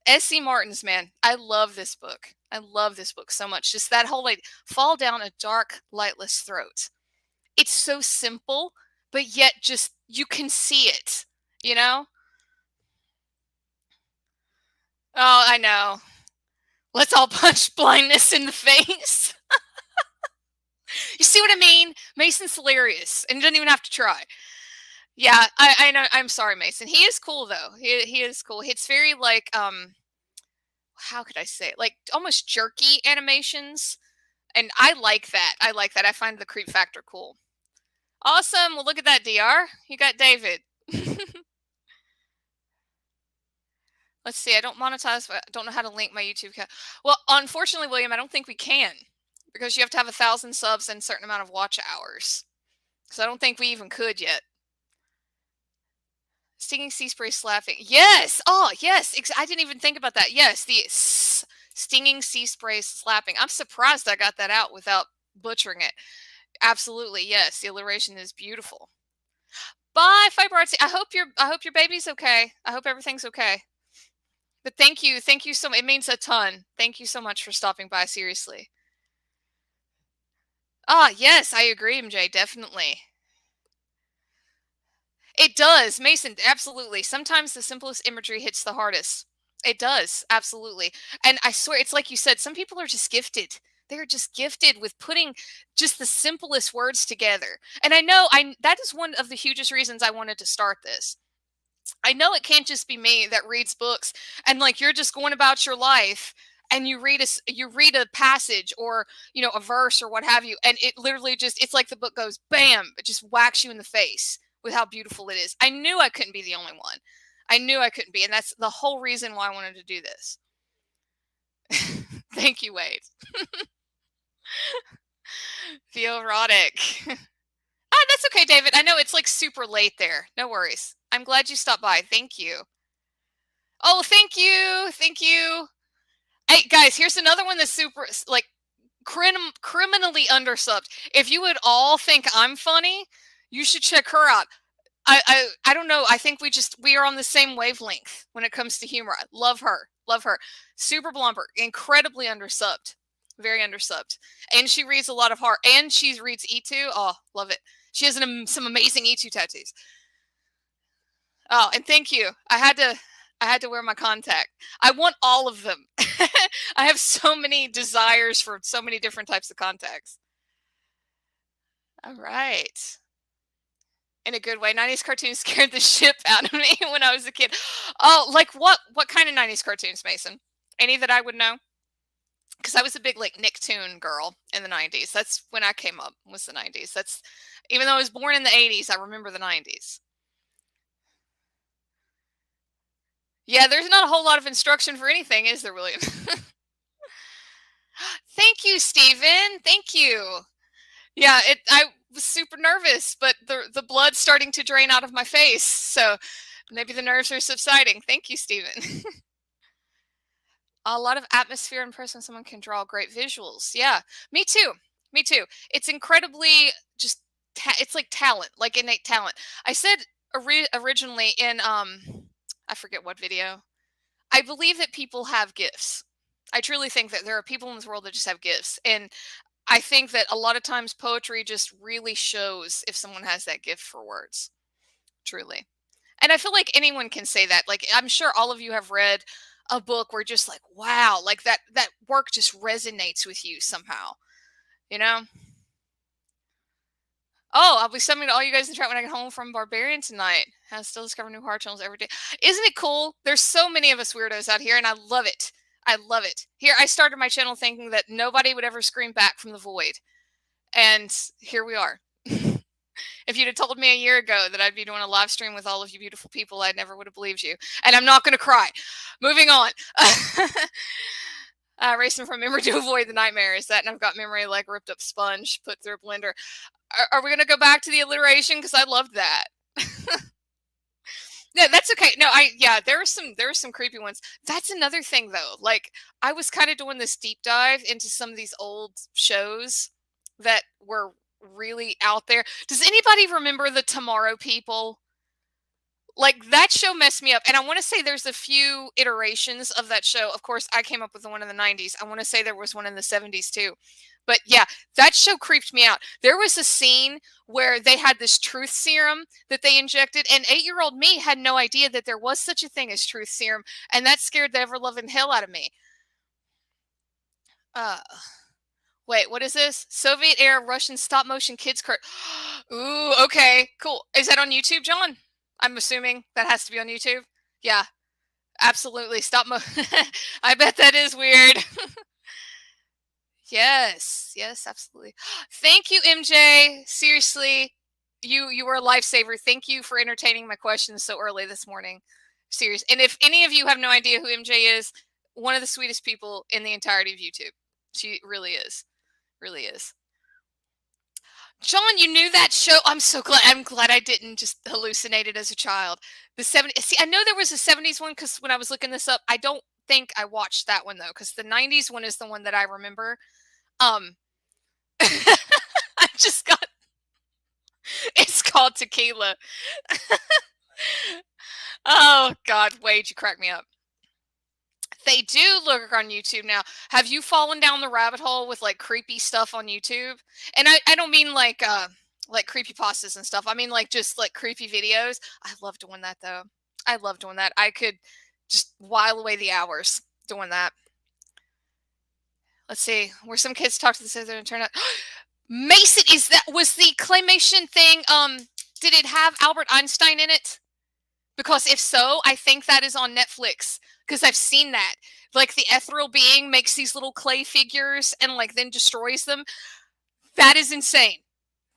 S.C. Martin's, man. I love this book. I love this book so much. Just that whole, like, fall down a dark, lightless throat. It's so simple, but yet just, you can see it, you know? Oh, I know. Let's all punch blindness in the face. You see what I mean? Mason's hilarious and doesn't even have to try. Yeah, I know. I'm sorry, Mason. He is cool though. He is cool. It's very like how could I say it? Like almost jerky animations, and I like that. I like that. I find the creep factor cool. Awesome. Well, look at that, DR. You got David. Let's see. I don't monetize. But I don't know how to link my YouTube account. Well, unfortunately, William, I don't think we can because you have to have 1,000 subs and a certain amount of watch hours. So I don't think we even could yet. Stinging sea spray slapping. Yes. Oh, yes. I didn't even think about that. Yes, the stinging sea spray slapping. I'm surprised I got that out without butchering it. Absolutely. Yes, the alliteration is beautiful. Bye, Fiber Artsy. I hope your baby's okay. I hope everything's okay. But thank you so much. It means a ton. Thank you so much for stopping by. Seriously. Ah, yes, I agree, MJ. Definitely. It does, Mason, absolutely. Sometimes the simplest imagery hits the hardest. It does, absolutely. And I swear, it's like you said, some people are just gifted. They're just gifted with putting just the simplest words together. And I know that is one of the hugest reasons I wanted to start this. I know it can't just be me that reads books and like you're just going about your life and you read a passage or a verse or what have you, and it literally just it's like the book goes bam, it just whacks you in the face with how beautiful it is. I knew I couldn't be the only one. I knew I couldn't be, and that's the whole reason why I wanted to do this. Thank you, Wade. Theoerotic. Ah, that's okay, David. I know it's like super late there. No worries. I'm glad you stopped by. Thank you. Oh, thank you. Thank you. Hey, guys, here's another one that's super, like, criminally undersubbed. If you would all think I'm funny, you should check her out. I don't know. I think we are on the same wavelength when it comes to humor. I love her. Love her. Super blumper. Incredibly undersubbed. Very undersubbed. And she reads a lot of horror. And she reads E2. Oh, love it. She has some amazing E2 tattoos. Oh, and thank you. I had to wear my contact. I want all of them. I have so many desires for so many different types of contacts. All right. In a good way. 90s cartoons scared the shit out of me when I was a kid. Oh, like what? What kind of 90s cartoons, Mason? Any that I would know? Because I was a big like Nicktoon girl in the 90s. That's when I came up, was the 90s. That's even though I was born in the 80s, I remember the 90s. Yeah, there's not a whole lot of instruction for anything, is there, William? Thank you, Stephen. Thank you. Yeah, I was super nervous, but the blood's starting to drain out of my face, so maybe the nerves are subsiding. Thank you, Stephen. A lot of atmosphere and person someone can draw great visuals. Yeah, me too. Me too. It's incredibly just it's like talent, like innate talent. I said originally in I forget what video. I believe that people have gifts. I truly think that there are people in this world that just have gifts, and I think that a lot of times poetry just really shows if someone has that gift for words, truly. And I feel like anyone can say that. Like I'm sure all of you have read a book where just like, wow, like that work just resonates with you somehow, you know? Oh, I'll be sending to all you guys in the chat when I get home from Barbarian tonight. I still discover new heart channels every day. Isn't it cool? There's so many of us weirdos out here, and I love it. I love it. Here, I started my channel thinking that nobody would ever scream back from the void. And here we are. If you'd have told me a year ago that I'd be doing a live stream with all of you beautiful people, I never would have believed you. And I'm not going to cry. Moving on. Racing from memory to avoid the nightmare. Is that, and I've got memory like a ripped up sponge put through a blender. Are we going to go back to the alliteration? Because I loved that. No, that's okay. No, yeah, there are some creepy ones. That's another thing though. Like I was kind of doing this deep dive into some of these old shows that were really out there. Does anybody remember the Tomorrow People? Like that show messed me up. And I want to say there's a few iterations of that show. Of course, I came up with the one in the 90s. I want to say there was one in the 70s too. But yeah, that show creeped me out. There was a scene where they had this truth serum that they injected, and 8-year-old me had no idea that there was such a thing as truth serum, and that scared the ever loving hell out of me. Uh Wait, what is this? Soviet era Russian stop motion kids cart. Ooh, okay, cool. Is that on YouTube, John? I'm assuming that has to be on YouTube. Yeah, absolutely. I bet that is weird. Yes, absolutely. Thank you, MJ. Seriously, you were a lifesaver. Thank you for entertaining my questions so early this morning. Serious. And if any of you have no idea who MJ is, one of the sweetest people in the entirety of YouTube. She really is. Really is. John, you knew that show. I'm so glad. I'm glad I didn't just hallucinate it as a child. The 70s. See, I know there was a 70s one because when I was looking this up, I don't think I watched that one though, because the 90s one is the one that I remember. Um, I just got. It's called Tequila. Oh God, Wade, you crack me up. They do look on YouTube now. Have you fallen down the rabbit hole with like creepy stuff on YouTube? And I don't mean like creepy pastas and stuff. I mean like just like creepy videos. I love doing that though. I love doing that. I could just while away the hours doing that. Let's see. Where some kids talk to the scissor and turn out. Mason, is that was the claymation thing? Did it have Albert Einstein in it? Because if so, I think that is on Netflix because I've seen that. Like the ethereal being makes these little clay figures and like then destroys them. That is insane.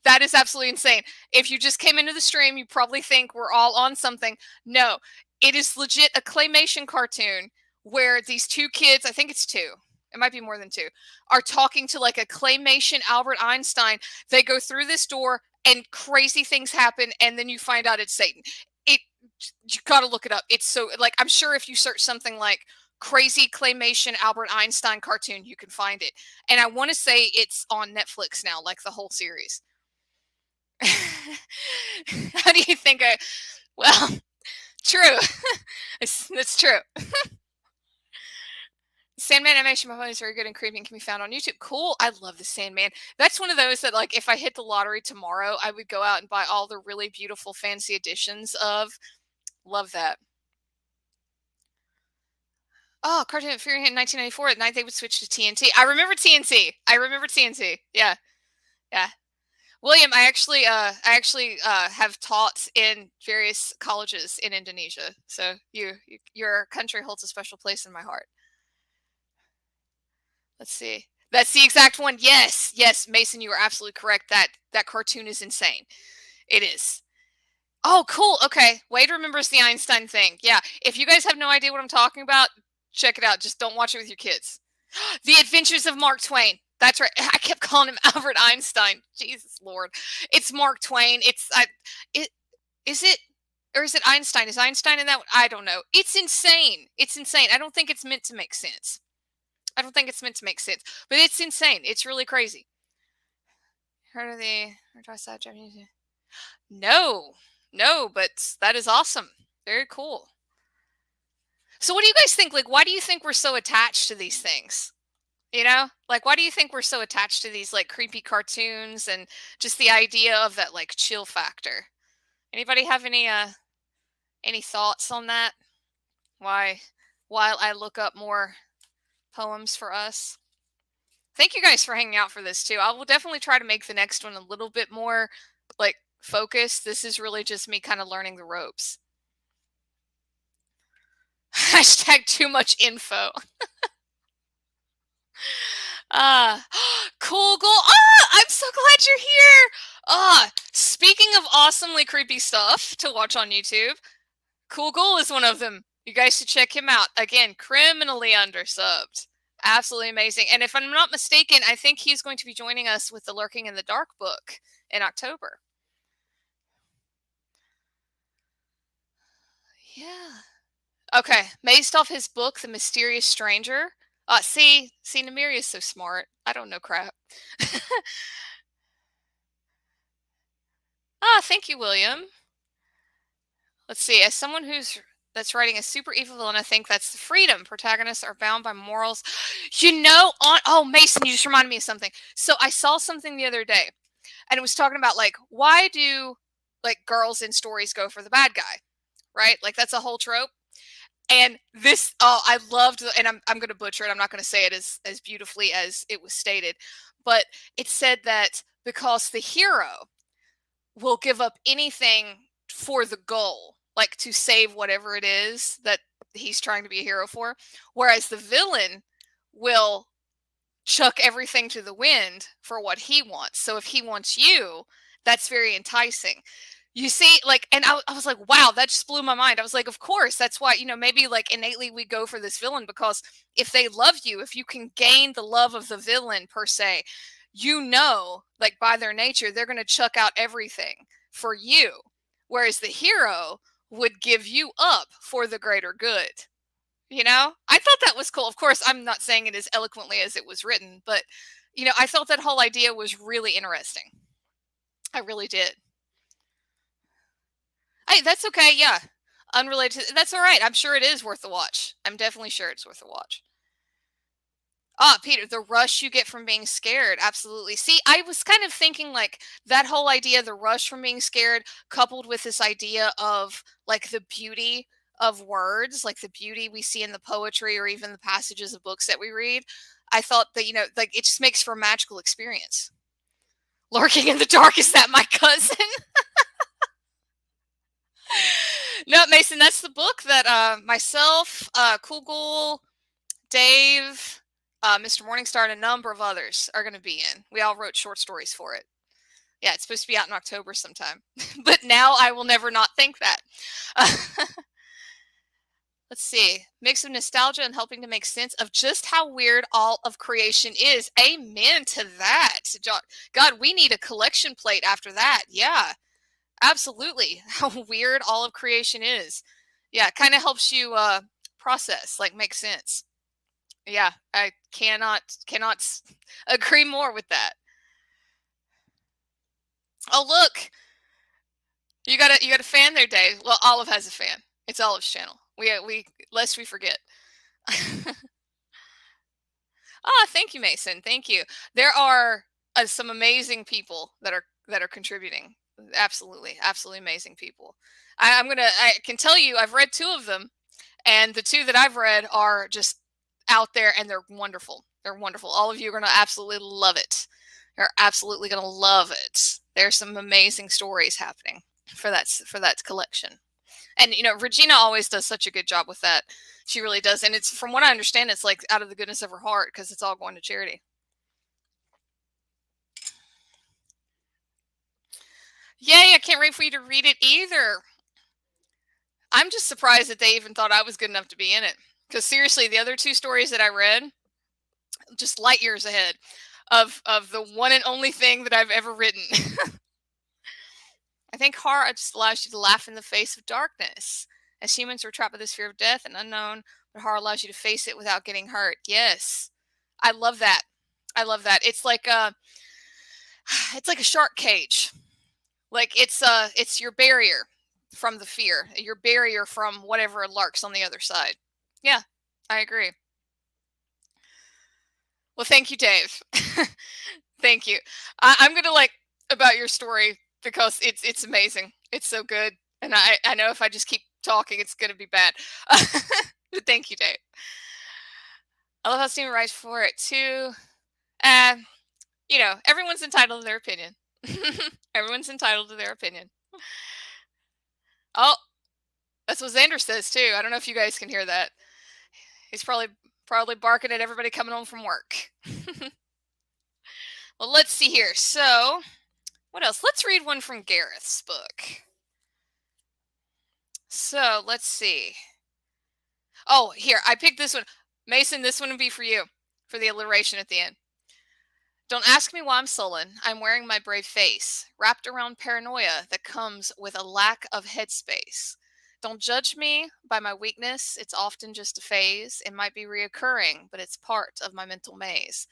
That is absolutely insane. If you just came into the stream, you probably think we're all on something. No, it is legit a claymation cartoon where these two kids, I think it's two, it might be more than two, are talking to like a claymation Albert Einstein. They go through this door and crazy things happen, and then you find out it's Satan. It You gotta look it up. It's so like I'm sure if you search something like crazy claymation Albert Einstein cartoon, you can find it. And I want to say it's on Netflix now, like the whole series. How do you think I? Well, true. That's true. Sandman animation is very good and creepy and can be found on YouTube. Cool. I love the Sandman. That's one of those that, like, if I hit the lottery tomorrow, I would go out and buy all the really beautiful fancy editions of. Love that. Oh, Cartoon Fury in 1994. At night they would switch to TNT. I remember TNT. I remember TNT. Yeah, yeah. William, I actually have taught in various colleges in Indonesia, so your country holds a special place in my heart. Let's see. That's the exact one. Yes, yes, Mason, you are absolutely correct. That cartoon is insane. It is. Oh, cool. Okay, Wade remembers the Einstein thing. Yeah, if you guys have no idea what I'm talking about, check it out. Just don't watch it with your kids. The Adventures of Mark Twain. That's right. I kept calling him Albert Einstein. Jesus Lord. It's Mark Twain. It is it or is it Einstein? Is Einstein in that one? I don't know. It's insane. It's insane. I don't think it's meant to make sense. I don't think it's meant to make sense. But it's insane. It's really crazy. Heard of the Japanese? No. No, but that is awesome. Very cool. So what do you guys think? Like, why do you think we're so attached to these things? You know, like, why do you think we're so attached to these like creepy cartoons and just the idea of that like chill factor? Anybody have any thoughts on that? Why, while I look up more poems for us. Thank you guys for hanging out for this too. I will definitely try to make the next one a little bit more like focused. This is really just me kind of learning the ropes. Hashtag too much info. Cool goal. I'm so glad you're here. Speaking of awesomely creepy stuff to watch on YouTube, Cool Goal is one of them. You guys should check him out. Again, criminally undersubbed. Absolutely amazing. And if I'm not mistaken, I think he's going to be joining us with the Lurking in the Dark book in October. Yeah. Okay. Based off his book, The Mysterious Stranger. See, Namiri is so smart. I don't know crap. Thank you, William. Let's see. As someone that's writing a super evil villain, I think that's the freedom. Protagonists are bound by morals. Mason, you just reminded me of something. So I saw something the other day, and it was talking about like why do like girls in stories go for the bad guy, right? Like that's a whole trope. And this, I loved, and I'm going to butcher it. I'm not going to say it as beautifully as it was stated, but it said that because the hero will give up anything for the goal, like to save whatever it is that he's trying to be a hero for, whereas the villain will chuck everything to the wind for what he wants. So if he wants you, that's very enticing. You see, like, and I was like, wow, that just blew my mind. I was like, of course, that's why, maybe like innately we go for this villain because if they love you, if you can gain the love of the villain per se, like by their nature, they're going to chuck out everything for you. Whereas the hero would give you up for the greater good. You know, I thought that was cool. Of course, I'm not saying it as eloquently as it was written, but I thought that whole idea was really interesting. I really did. Hey, that's okay. Yeah. Unrelated. That's all right. I'm sure it is worth a watch. I'm definitely sure it's worth a watch. Ah, Peter, the rush you get from being scared. Absolutely. See, I was kind of thinking like that whole idea, the rush from being scared, coupled with this idea of like the beauty of words, like the beauty we see in the poetry or even the passages of books that we read. I thought that, like it just makes for a magical experience. Lurking in the dark, is that my cousin? No, Mason, that's the book that myself, Kugel, Dave, Mr. Morningstar, and a number of others are going to be in. We all wrote short stories for it. Yeah, it's supposed to be out in October sometime. But now I will never not think that. Let's see. Mix of nostalgia and helping to make sense of just how weird all of creation is. Amen to that. God, we need a collection plate after that. Yeah. Absolutely. How weird all of creation is. Yeah, it kind of helps you process, like make sense. Yeah, I cannot agree more with that. Oh, look. You got a fan there, Dave. Well, Olive has a fan. It's Olive's channel. We lest we forget. Ah, thank you, Mason. Thank you. There are some amazing people that are contributing. Absolutely, absolutely amazing people. I can tell you, I've read two of them, and the two that I've read are just out there, and they're wonderful. They're wonderful. All of you are going to absolutely love it. You're absolutely going to love it. There's some amazing stories happening for that collection. And Regina always does such a good job with that. She really does. And it's, from what I understand, it's like out of the goodness of her heart because it's all going to charity. Yay, I can't wait for you to read it either. I'm just surprised that they even thought I was good enough to be in it. Because seriously, the other two stories that I read, just light years ahead of the one and only thing that I've ever written. I think horror just allows you to laugh in the face of darkness. As humans, we're trapped by this fear of death and unknown, but horror allows you to face it without getting hurt. Yes, I love that. I love that. It's like a shark cage. Like it's your barrier from the fear, your barrier from whatever lurks on the other side. Yeah, I agree. Well, thank you, Dave. Thank you. I'm gonna like about your story because it's amazing. It's so good, and I know if I just keep talking, it's gonna be bad. But thank you, Dave. I love how Steven writes for it too. Uh, everyone's entitled to their opinion. Everyone's entitled to their opinion. Oh, that's what Xander says too. I don't know if you guys can hear that. He's probably barking at everybody coming home from work. Well, let's see here. So, what else? Let's read one from Gareth's book. So, let's see. Oh, here, I picked this one. Mason, this one would be for you, for the alliteration at the end. Don't ask me why I'm sullen. I'm wearing my brave face, wrapped around paranoia that comes with a lack of headspace. Don't judge me by my weakness. It's often just a phase. It might be reoccurring, but it's part of my mental maze.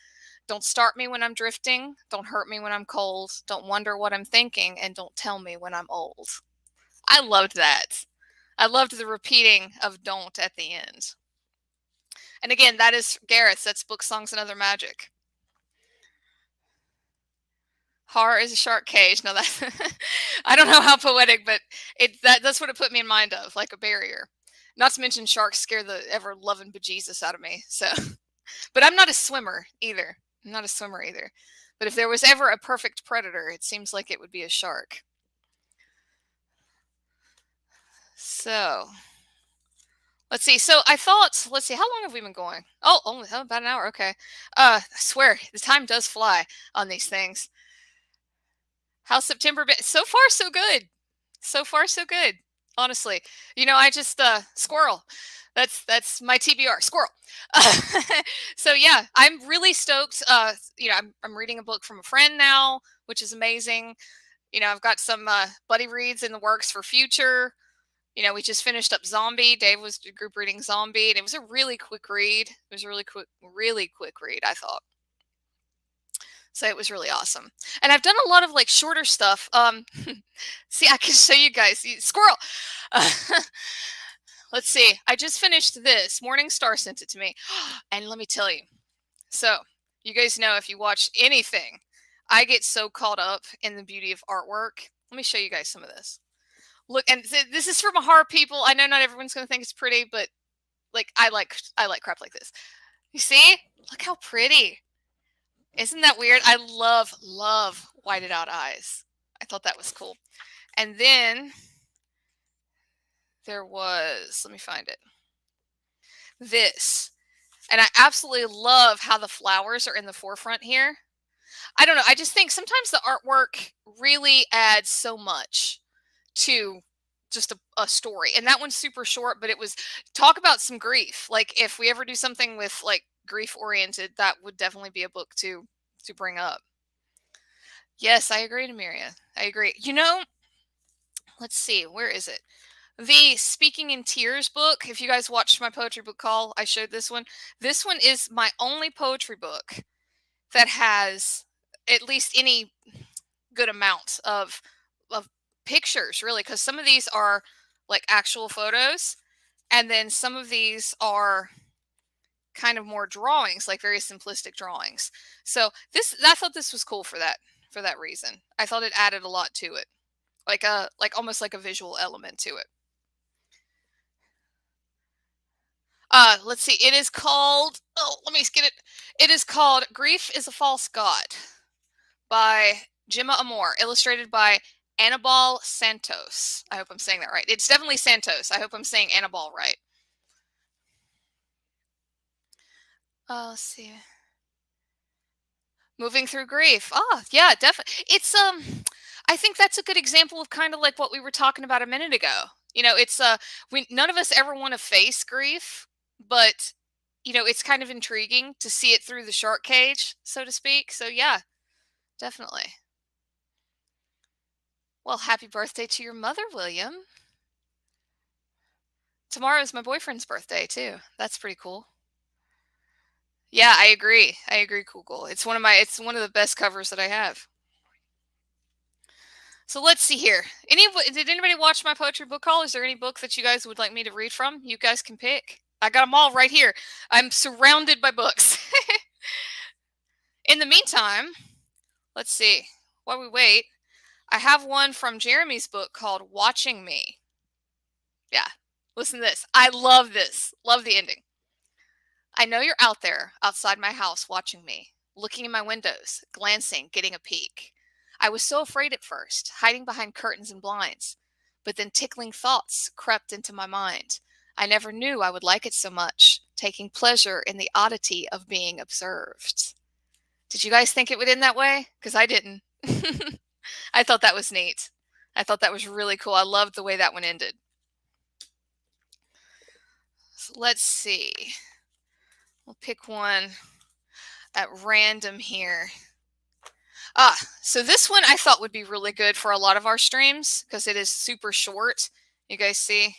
Don't start me when I'm drifting. Don't hurt me when I'm cold. Don't wonder what I'm thinking, and don't tell me when I'm old. I loved that. I loved the repeating of don't at the end. And again, that is Gareth's. That's Book Songs and Other Magic. Horror is a shark cage. No, that's I don't know how poetic, but that's what it put me in mind of, like a barrier. Not to mention sharks scare the ever loving bejesus out of me. So, but I'm not a swimmer either. I'm not a swimmer either. But if there was ever a perfect predator, it seems like it would be a shark. So, let's see. So let's see, how long have we been going? Oh, only about an hour. Okay. I swear the time does fly on these things. How's September been? So far, so good. So far, so good. Honestly, I just squirrel. That's my TBR, squirrel. So yeah, I'm really stoked. I'm reading a book from a friend now, which is amazing. I've got some buddy reads in the works for future. You know, we just finished up Zombie. Dave was group reading Zombie, and it was a really quick read. It was a really quick read, I thought. So it was really awesome. And I've done a lot of like shorter stuff. See, I can show you guys. Squirrel. Let's see. I just finished this. Morning Star sent it to me. And let me tell you. So, you guys know if you watch anything, I get so caught up in the beauty of artwork. Let me show you guys some of this. Look, and this is from a horror people. I know not everyone's going to think it's pretty, but like I like crap like this. You see? Look how pretty. Isn't that weird? I love whited out eyes. I thought that was cool. And then there was, let me find it. This. And I absolutely love how the flowers are in the forefront here. I don't know. I just think sometimes the artwork really adds so much to just a story. And that one's super short, but it was talk about some grief. Like if we ever do something with like grief oriented, that would definitely be a book to bring up. Yes, I agree, Namiria. I agree. You know, let's see, where is it? The Speaking in Tears book. If you guys watched my poetry book call, I showed this one. This one is my only poetry book that has at least any good amount of pictures, really, because some of these are like actual photos, and then some of these are kind of more drawings, like very simplistic drawings. So I thought this was cool for that reason. I thought it added a lot to it, like almost like a visual element to it. Let's see. It is called. Oh, let me get it. It is called "Grief is a False God" by Gemma Amor, illustrated by Anibal Santos. I hope I'm saying that right. It's definitely Santos. I hope I'm saying Anibal right. Let's see. Moving through grief. Oh, yeah, definitely. It's I think that's a good example of kind of like what we were talking about a minute ago. You know, it's we none of us ever want to face grief, but you know, it's kind of intriguing to see it through the shark cage, so to speak. So yeah, definitely. Well, happy birthday to your mother, William. Tomorrow is my boyfriend's birthday too. That's pretty cool. Yeah, I agree. I agree, Google. It's one of the best covers that I have. So let's see here. Did anybody watch my poetry book call? Is there any book that you guys would like me to read from? You guys can pick. I got them all right here. I'm surrounded by books. In the meantime, let's see. While we wait, I have one from Jeremy's book called Watching Me. Yeah, listen to this. I love this. Love the ending. I know you're out there outside my house watching me, looking in my windows, glancing, getting a peek. I was so afraid at first, hiding behind curtains and blinds, but then tickling thoughts crept into my mind. I never knew I would like it so much, taking pleasure in the oddity of being observed. Did you guys think it would end that way? Because I didn't. I thought that was neat. I thought that was really cool. I loved the way that one ended. So let's see. We'll pick one at random here. So this one I thought would be really good for a lot of our streams because it is super short. You guys see?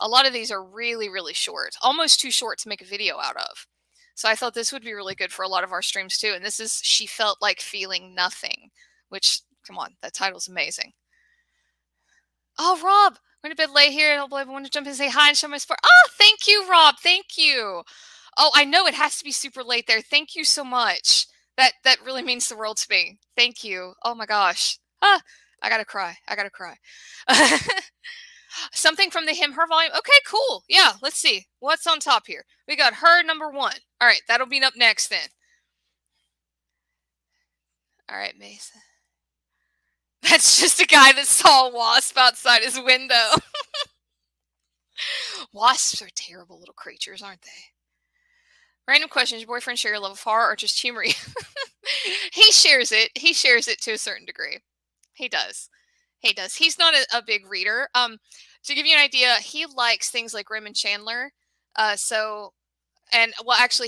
A lot of these are really, really short, almost too short to make a video out of. So I thought this would be really good for a lot of our streams too. And this is She Felt Like Feeling Nothing, which, come on, that title's amazing. Oh, Rob, I'm going to bed late here. I want to jump in and say hi and show my support. Oh, thank you, Rob. Thank you. Oh, I know it has to be super late there. Thank you so much. That really means the world to me. Thank you. Oh my gosh. I gotta cry. I gotta cry. Something from the Him Her volume. Okay, cool. Yeah, let's see. What's on top here? We got Her number 1. All right, that'll be up next then. All right, Mason. That's just a guy that saw a wasp outside his window. Wasps are terrible little creatures, aren't they? Random questions. Your boyfriend share your love of horror or just humor? He shares it. He shares it to a certain degree. He does. He does. He's not a big reader. To give you an idea, he likes things like Raymond Chandler. Actually,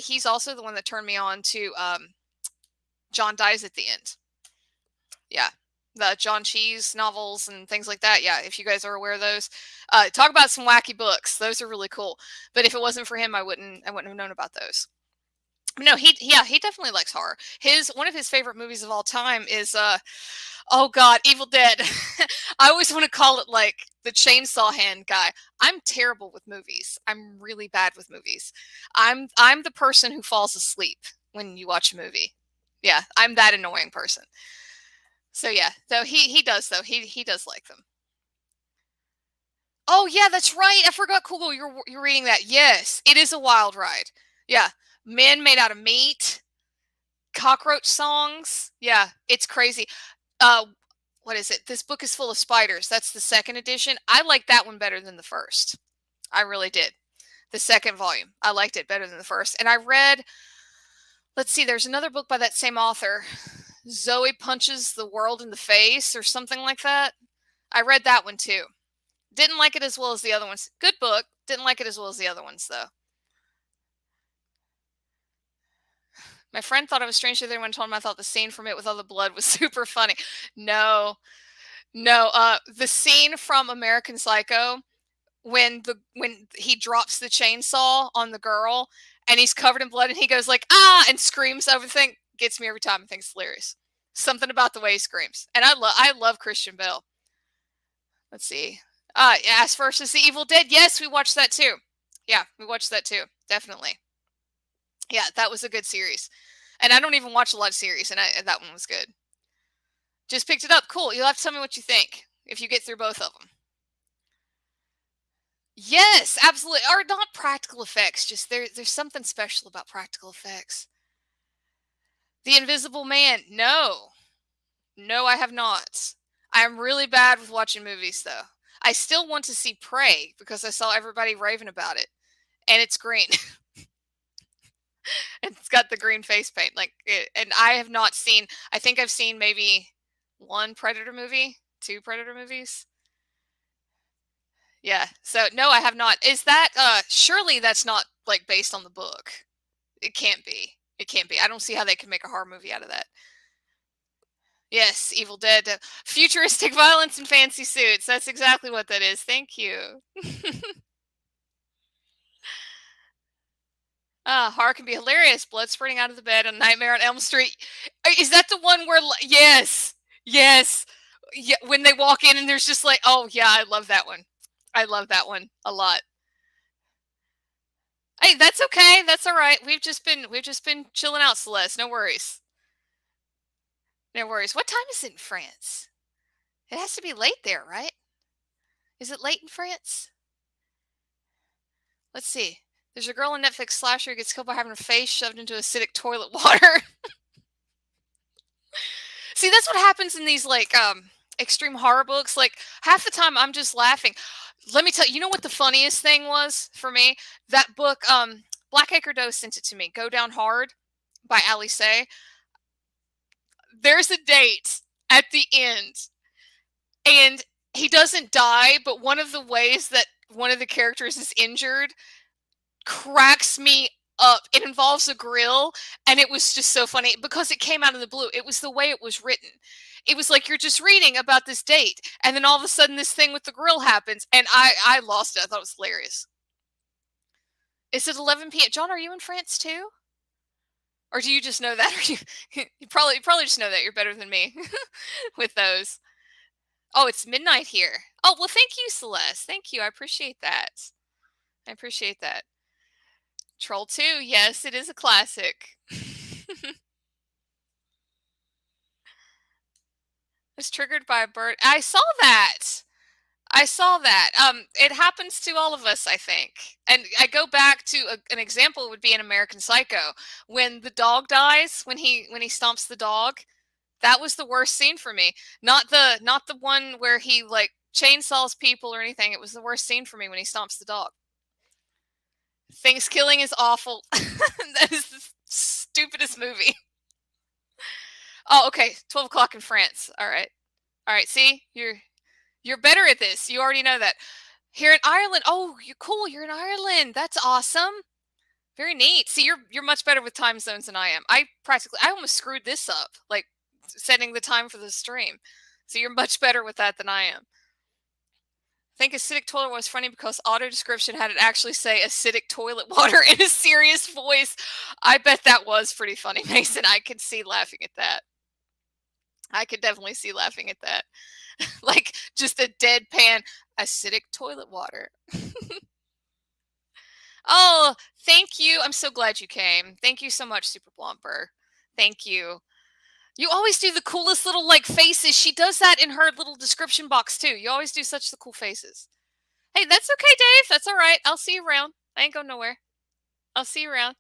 he's also the one that turned me on to John Dies at the End. Yeah. the John Cheese novels and things like that. Yeah, if you guys are aware of those, talk about some wacky books. Those are really cool. But if it wasn't for him, I wouldn't have known about those. No, yeah, he definitely likes horror. His one of his favorite movies of all time is oh god, Evil Dead. I always want to call it like the chainsaw hand guy. I'm terrible with movies. I'm really bad with movies. I'm the person who falls asleep when you watch a movie. Yeah, I'm that annoying person. So yeah, though he does though. He does like them. Oh yeah, that's right. I forgot. Cool. You're reading that. Yes, it is a wild ride. Yeah, men made out of meat, cockroach songs. Yeah, it's crazy. Uh, what is it? This book is full of spiders. That's the second edition. I like that one better than the first. I really did. The second volume. I liked it better than the first. And I read, let's see, there's another book by that same author. Zoe Punches the World in the Face or something like that. I read that one too. Didn't like it as well as the other ones. Good book. Didn't like it as well as the other ones though. My friend thought it was strange the other day when I told him I thought the scene from it with all the blood was super funny. No, no. The scene from American Psycho when he drops the chainsaw on the girl and he's covered in blood and he goes like ah and screams over the thing gets me every time. I think it's hilarious. Something about the way he screams, and I love Christian Bale. Let's see. Ass versus the Evil Dead. Yes, we watched that too. Yeah, we watched that too. Definitely. Yeah, that was a good series. And I don't even watch a lot of series, and that one was good. Just picked it up. Cool. You'll have to tell me what you think if you get through both of them. Yes, absolutely. Or not practical effects. Just there's something special about practical effects. The Invisible Man. No. No, I have not. I am really bad with watching movies though. I still want to see Prey because I saw everybody raving about it. And it's green. It's got the green face paint. And I have not seen, I think I've seen maybe one Predator movie, two Predator movies. Yeah. So no, I have not. Is that surely that's not like based on the book. It can't be. It can't be. I don't see how they can make a horror movie out of that. Yes, Evil Dead. Futuristic violence and fancy suits. That's exactly what that is. Thank you. Horror can be hilarious. Blood spurting out of the bed on Nightmare on Elm Street. Is that the one where? Yes, yes. Yeah, when they walk in and there's just like, oh yeah, I love that one. I love that one a lot. Hey, that's okay. That's all right. We've just been chilling out, Celeste. No worries. No worries. What time is it in France? It has to be late there, right? Is it late in France? Let's see. There's a girl on Netflix slasher who gets killed by having her face shoved into acidic toilet water. See, that's what happens in these like extreme horror books. Like half the time I'm just laughing. Let me tell you, you know what the funniest thing was for me? That book, Blackacre Doe sent it to me. Go Down Hard by Ali Say. There's a date at the end, and he doesn't die, but one of the ways that one of the characters is injured cracks me up. It involves a grill, and it was just so funny because it came out of the blue. It was the way it was written. It was like you're just reading about this date, and then all of a sudden this thing with the grill happens, and I lost it. I thought it was hilarious. Is it 11 p.m.? John, are you in France too? Or do you just know that? Or you probably just know that you're better than me with those. Oh, it's midnight here. Oh, well, thank you, Celeste. Thank you. I appreciate that. I appreciate that. Troll 2, yes, it is a classic. It's triggered by a bird. I saw that. I saw that. It happens to all of us, I think. And I go back to an example would be in American Psycho when the dog dies, when he stomps the dog. That was the worst scene for me. Not the one where he like chainsaws people or anything. It was the worst scene for me when he stomps the dog. Things killing is awful. That is the stupidest movie. Oh, okay. 12 o'clock in France. All right. All right. See, you're better at this. You already know that. Here in Ireland. Oh, you're cool. You're in Ireland. That's awesome. Very neat. See, you're much better with time zones than I am. I almost screwed this up, like setting the time for the stream. So you're much better with that than I am. I think acidic toilet was funny because auto description had it actually say acidic toilet water in a serious voice. I bet that was pretty funny, Mason. I could see laughing at that. I could definitely see laughing at that. Like just a deadpan acidic toilet water. Oh, thank you. I'm so glad you came. Thank you so much, Super Blomper. Thank you. You always do the coolest little like faces. She does that in her little description box too. You always do such the cool faces. Hey, that's okay, Dave. That's all right. I'll see you around. I ain't going nowhere. I'll see you around.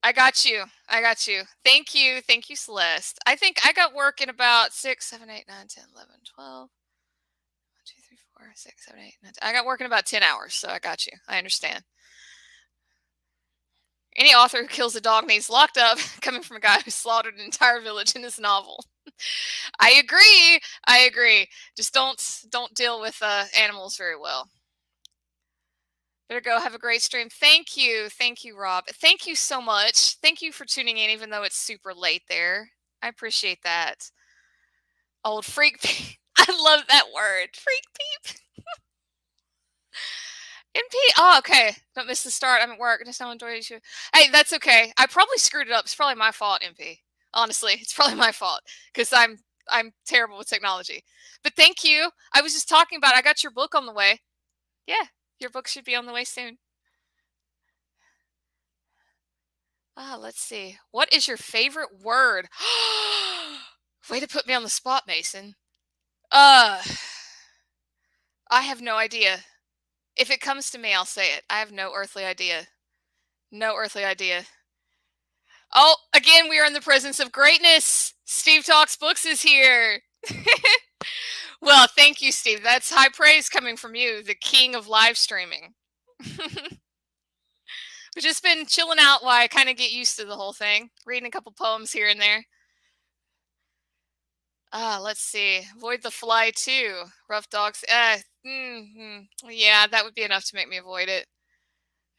I got you. I got you. Thank you. Thank you, Celeste. I think I got work in about 6, 7, 8, 9, 10, 11, 12. 1, 2, 3, 4, 6, 7, 8, 9, 10. I got work in about 10 hours, so I got you. I understand. Any author who kills a dog needs locked up, coming from a guy who slaughtered an entire village in his novel. I agree. I agree. Just don't deal with animals very well. Better go. Have a great stream. Thank you. Thank you, Rob. Thank you so much. Thank you for tuning in, even though it's super late there. I appreciate that. Old freak peep. I love that word. Freak peep. NP. Oh, okay. Don't miss the start. I'm at work. I just don't enjoy it. Hey, that's okay. I probably screwed it up. It's probably my fault, NP. Honestly, it's probably my fault because I'm terrible with technology. But thank you. I was just talking about. I got your book on the way. Yeah, your book should be on the way soon. Let's see. What is your favorite word? Way to put me on the spot, Mason. I have no idea. If it comes to me, I'll say it. I have no earthly idea. No earthly idea. Oh, again, we are in the presence of greatness. Steve Talks Books is here. Well, thank you, Steve. That's high praise coming from you, the king of live streaming. We've just been chilling out while I kind of get used to the whole thing, reading a couple poems here and there. Let's see. Avoid the fly too. Rough dogs. Yeah, that would be enough to make me avoid it.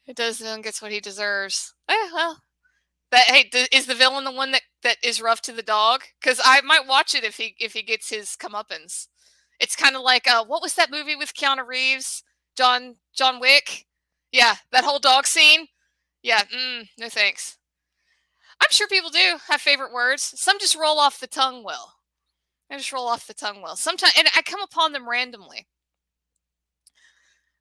It doesn't gets what he deserves. Well. Hey, is the villain the one that is rough to the dog? Because I might watch it if he gets his comeuppance. It's kind of like what was that movie with Keanu Reeves, John Wick? Yeah, that whole dog scene. Yeah, no thanks. I'm sure people do have favorite words. Some just roll off the tongue well. They just roll off the tongue well. Sometimes, and I come upon them randomly.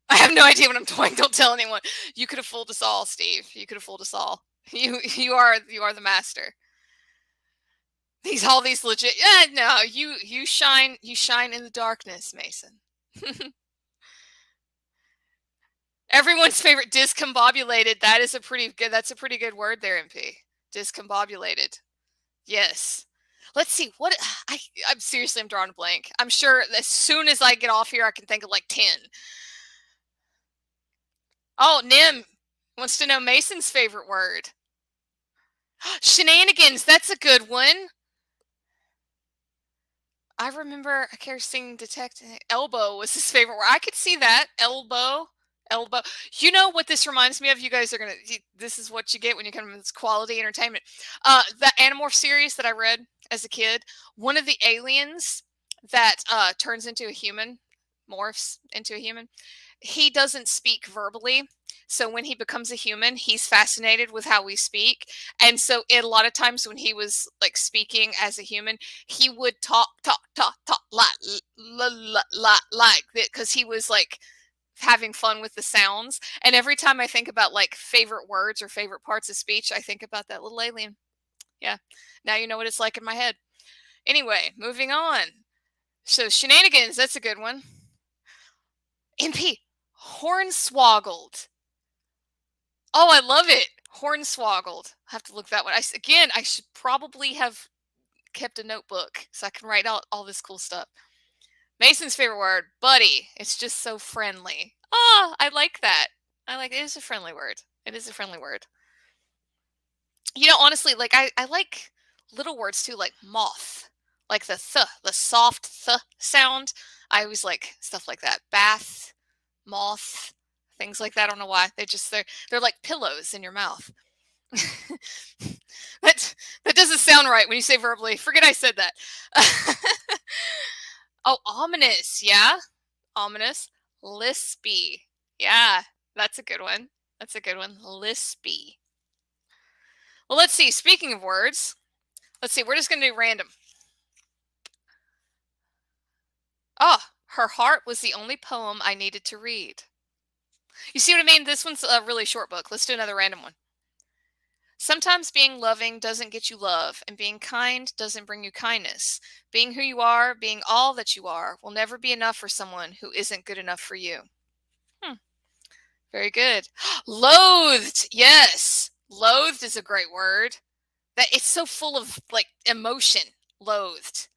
I have no idea what I'm doing. Don't tell anyone. You could have fooled us all, Steve. You could have fooled us all. You are the master. All these legit. Yeah, no, you shine in the darkness, Mason. Everyone's favorite discombobulated. That's a pretty good word there, MP. Discombobulated. Yes. Let's see what I'm seriously. I'm drawing a blank. I'm sure as soon as I get off here, I can think of like 10. Oh, Nim wants to know Mason's favorite word. Shenanigans. That's a good one. I remember I kept seeing detective. Elbow was his favorite word. I could see that. Elbow. You know what this reminds me of? You guys are going to, this is what you get when you come to this quality entertainment. The Animorph series that I read as a kid, one of the aliens that turns into a human, morphs into a human, he doesn't speak verbally. So when he becomes a human, he's fascinated with how we speak. And so a lot of times when he was like speaking as a human, he would talk like because he was like having fun with the sounds. And every time I think about like favorite words or favorite parts of speech, I think about that little alien. Yeah. Now you know what it's like in my head. Anyway, moving on. So shenanigans, that's a good one. NP, hornswoggled. Oh, I love it. Hornswoggled. I have to look that one. I should probably have kept a notebook so I can write out all this cool stuff. Mason's favorite word, buddy. It's just so friendly. Oh, I like that. It is a friendly word. It is a friendly word. You know, honestly, like I like little words too, like moth. Like the soft th sound. I always like stuff like that. Bath, moth, things like that. I don't know why. They're like pillows in your mouth. That that doesn't sound right when you say verbally. Forget I said that. Oh, ominous. Yeah. Ominous. Lispy. Yeah, that's a good one. That's a good one. Lispy. Well, let's see. Speaking of words, let's see. We're just going to do random. Oh, her heart was the only poem I needed to read. You see what I mean? This one's a really short book. Let's do another random one. Sometimes being loving doesn't get you love, and being kind doesn't bring you kindness. Being who you are, being all that you are, will never be enough for someone who isn't good enough for you. Hmm, very good. Loathed. Yes. Loathed is a great word. That it's so full of like emotion. Loathed.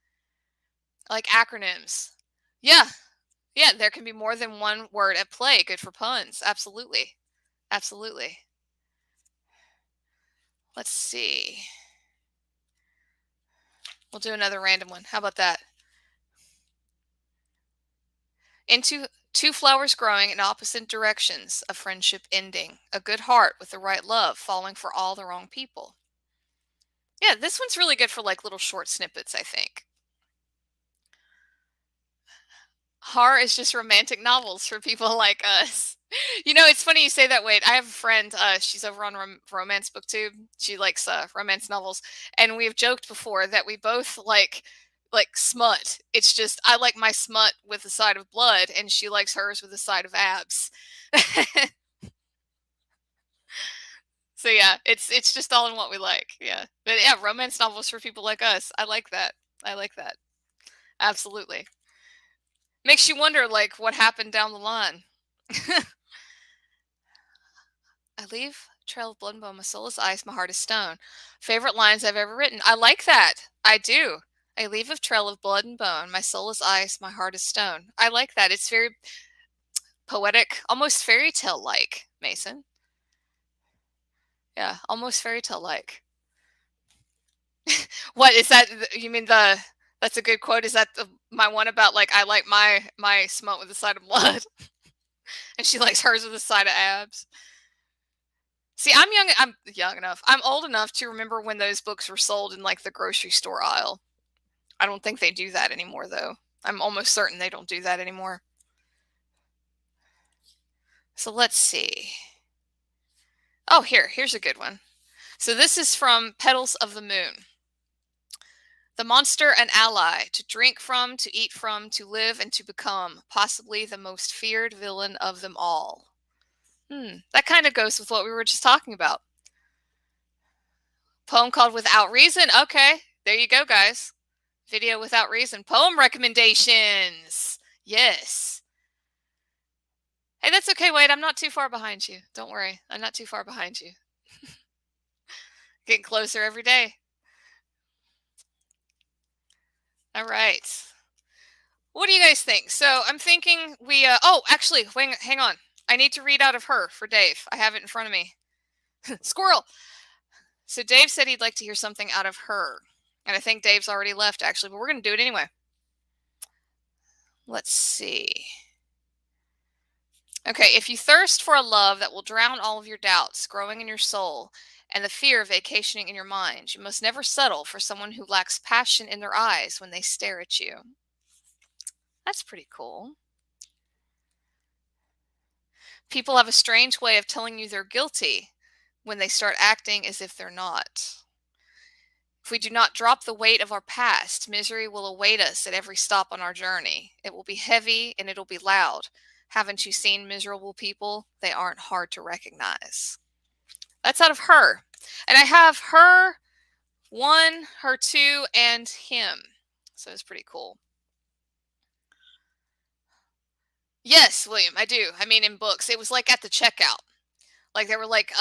I like acronyms. Yeah. Yeah, there can be more than one word at play. Good for puns. Absolutely. Absolutely. Let's see. We'll do another random one. How about that? Into two flowers growing in opposite directions, a friendship ending, a good heart with the right love falling for all the wrong people. Yeah, this one's really good for like little short snippets, I think. Horror is just romantic novels for people like us. You know, it's funny you say that, Wade. I have a friend, she's over on Romance BookTube. She likes romance novels, and we have joked before that we both like smut. It's just I like my smut with a side of blood, and she likes hers with a side of abs. So yeah, it's just all in what we like. Yeah. But yeah, romance novels for people like us. I like that. I like that. Absolutely. Makes you wonder like what happened down the line. I leave trail of blood and bone, my soul is ice, my heart is stone. Favorite lines I've ever written. I like that. I do. I leave a trail of blood and bone, my soul is ice, my heart is stone. I like that. It's very poetic, almost fairy tale like, Mason. Yeah, almost fairy tale like. What is that? You mean the that's a good quote? Is that my one about like I like my smut with a side of blood, and she likes hers with a side of abs? See, I'm young. I'm young enough. I'm old enough to remember when those books were sold in like the grocery store aisle. I don't think they do that anymore, though. I'm almost certain they don't do that anymore. So let's see. Oh, here's a good one. So this is from Petals of the Moon. The monster an ally, to drink from, to eat from, to live and to become, possibly the most feared villain of them all. That kind of goes with what we were just talking about. Poem called Without Reason. Okay, there you go, guys. Video Without Reason. Poem recommendations. Yes. Hey, that's okay, Wade. I'm not too far behind you. Don't worry. I'm not too far behind you. Getting closer every day. All right. What do you guys think? So I'm thinking we, oh, actually, hang on. I need to read out of her for Dave. I have it in front of me. Squirrel. So Dave said he'd like to hear something out of her. And I think Dave's already left, actually, but we're going to do it anyway. Let's see. Okay, if you thirst for a love that will drown all of your doubts growing in your soul and the fear vacationing in your mind, you must never settle for someone who lacks passion in their eyes when they stare at you. That's pretty cool. People have a strange way of telling you they're guilty when they start acting as if they're not. If we do not drop the weight of our past, misery will await us at every stop on our journey. It will be heavy and it'll be loud. Haven't you seen miserable people? They aren't hard to recognize. That's out of her. And I have her 1, her 2, and him. So it's pretty cool. Yes, William, I do. I mean, in books, it was like at the checkout. Like there were like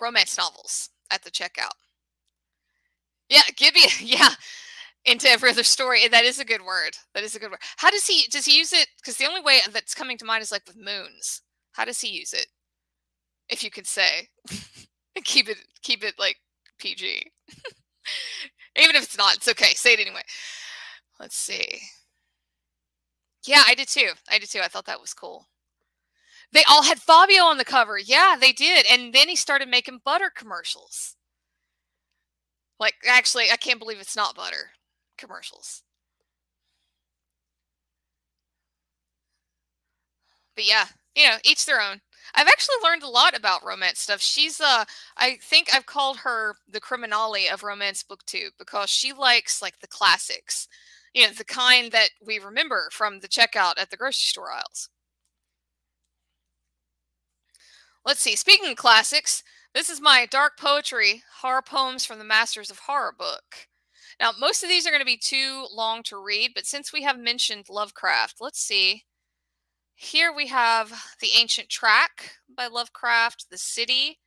romance novels at the checkout. Yeah, Gibby. Yeah, into every other story. That is a good word. That is a good word. How does he use it? Because the only way that's coming to mind is like with moons. How does he use it? If you could say, keep it like PG. Even if it's not, it's okay. Say it anyway. Let's see. Yeah, I did too. I did too. I thought that was cool. They all had Fabio on the cover. Yeah, they did. And then he started making butter commercials. Like, actually, I can't believe it's not butter commercials. But yeah, each their own. I've actually learned a lot about romance stuff. I think I've called her the criminale of romance booktube because she likes like the classics. The kind that we remember from the checkout at the grocery store aisles. Let's see. Speaking of classics, this is my dark poetry horror poems from the Masters of Horror book. Now, most of these are going to be too long to read, but since we have mentioned Lovecraft, let's see. Here we have The Ancient Track by Lovecraft, The City,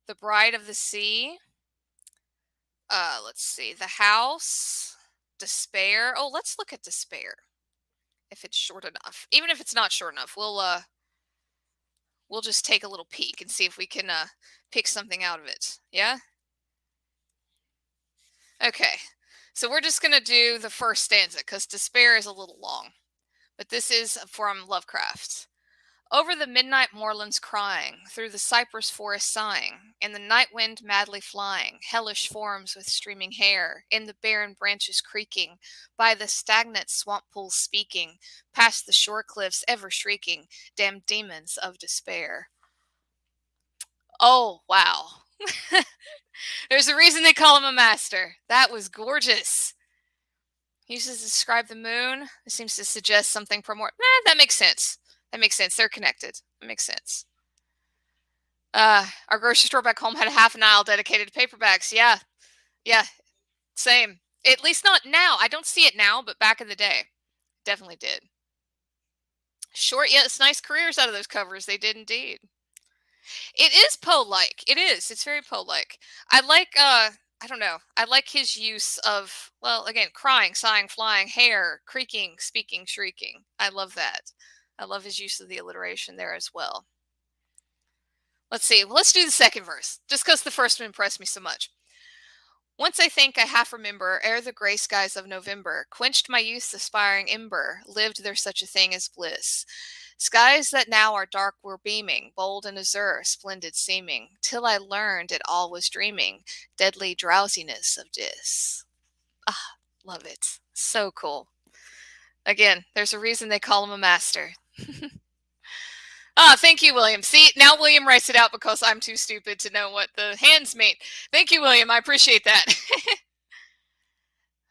The Bride of the Sea. Let's see, The House, Despair. Oh, let's look at Despair if it's short enough. Even if it's not short enough, we'll just take a little peek and see if we can pick something out of it. Yeah? Okay. So we're just going to do the first stanza because Despair is a little long. But this is from Lovecraft. Over the midnight moorlands crying, through the cypress forest sighing, in the night wind madly flying, hellish forms with streaming hair, in the barren branches creaking, by the stagnant swamp pools speaking, past the shore cliffs ever shrieking, damned demons of despair. Oh, wow. There's a reason they call him a master. That was gorgeous. He uses to describe the moon. It seems to suggest something more. That makes sense. That makes sense. They're connected. That makes sense. Our grocery store back home had a half an aisle dedicated to paperbacks. Yeah. Yeah. Same. At least not now. I don't see it now, but back in the day, definitely did. Short, yes, nice careers out of those covers. They did indeed. It is Poe-like. It is. It's very Poe-like. I like I don't know. I like his use of, well, again, crying, sighing, flying, hair, creaking, speaking, shrieking. I love that. I love his use of the alliteration there as well. Let's see. Well, let's do the second verse, just because the first one impressed me so much. Once I think I half remember, ere the grey skies of November quenched my youth's aspiring ember, lived there such a thing as bliss. Skies that now are dark were beaming, bold and azure, splendid seeming, till I learned it all was dreaming, deadly drowsiness of dis. Ah, love it. So cool. Again, there's a reason they call him a master. Ah, thank you, William. See, now William writes it out because I'm too stupid to know what the hands mean. Thank you, William. I appreciate that.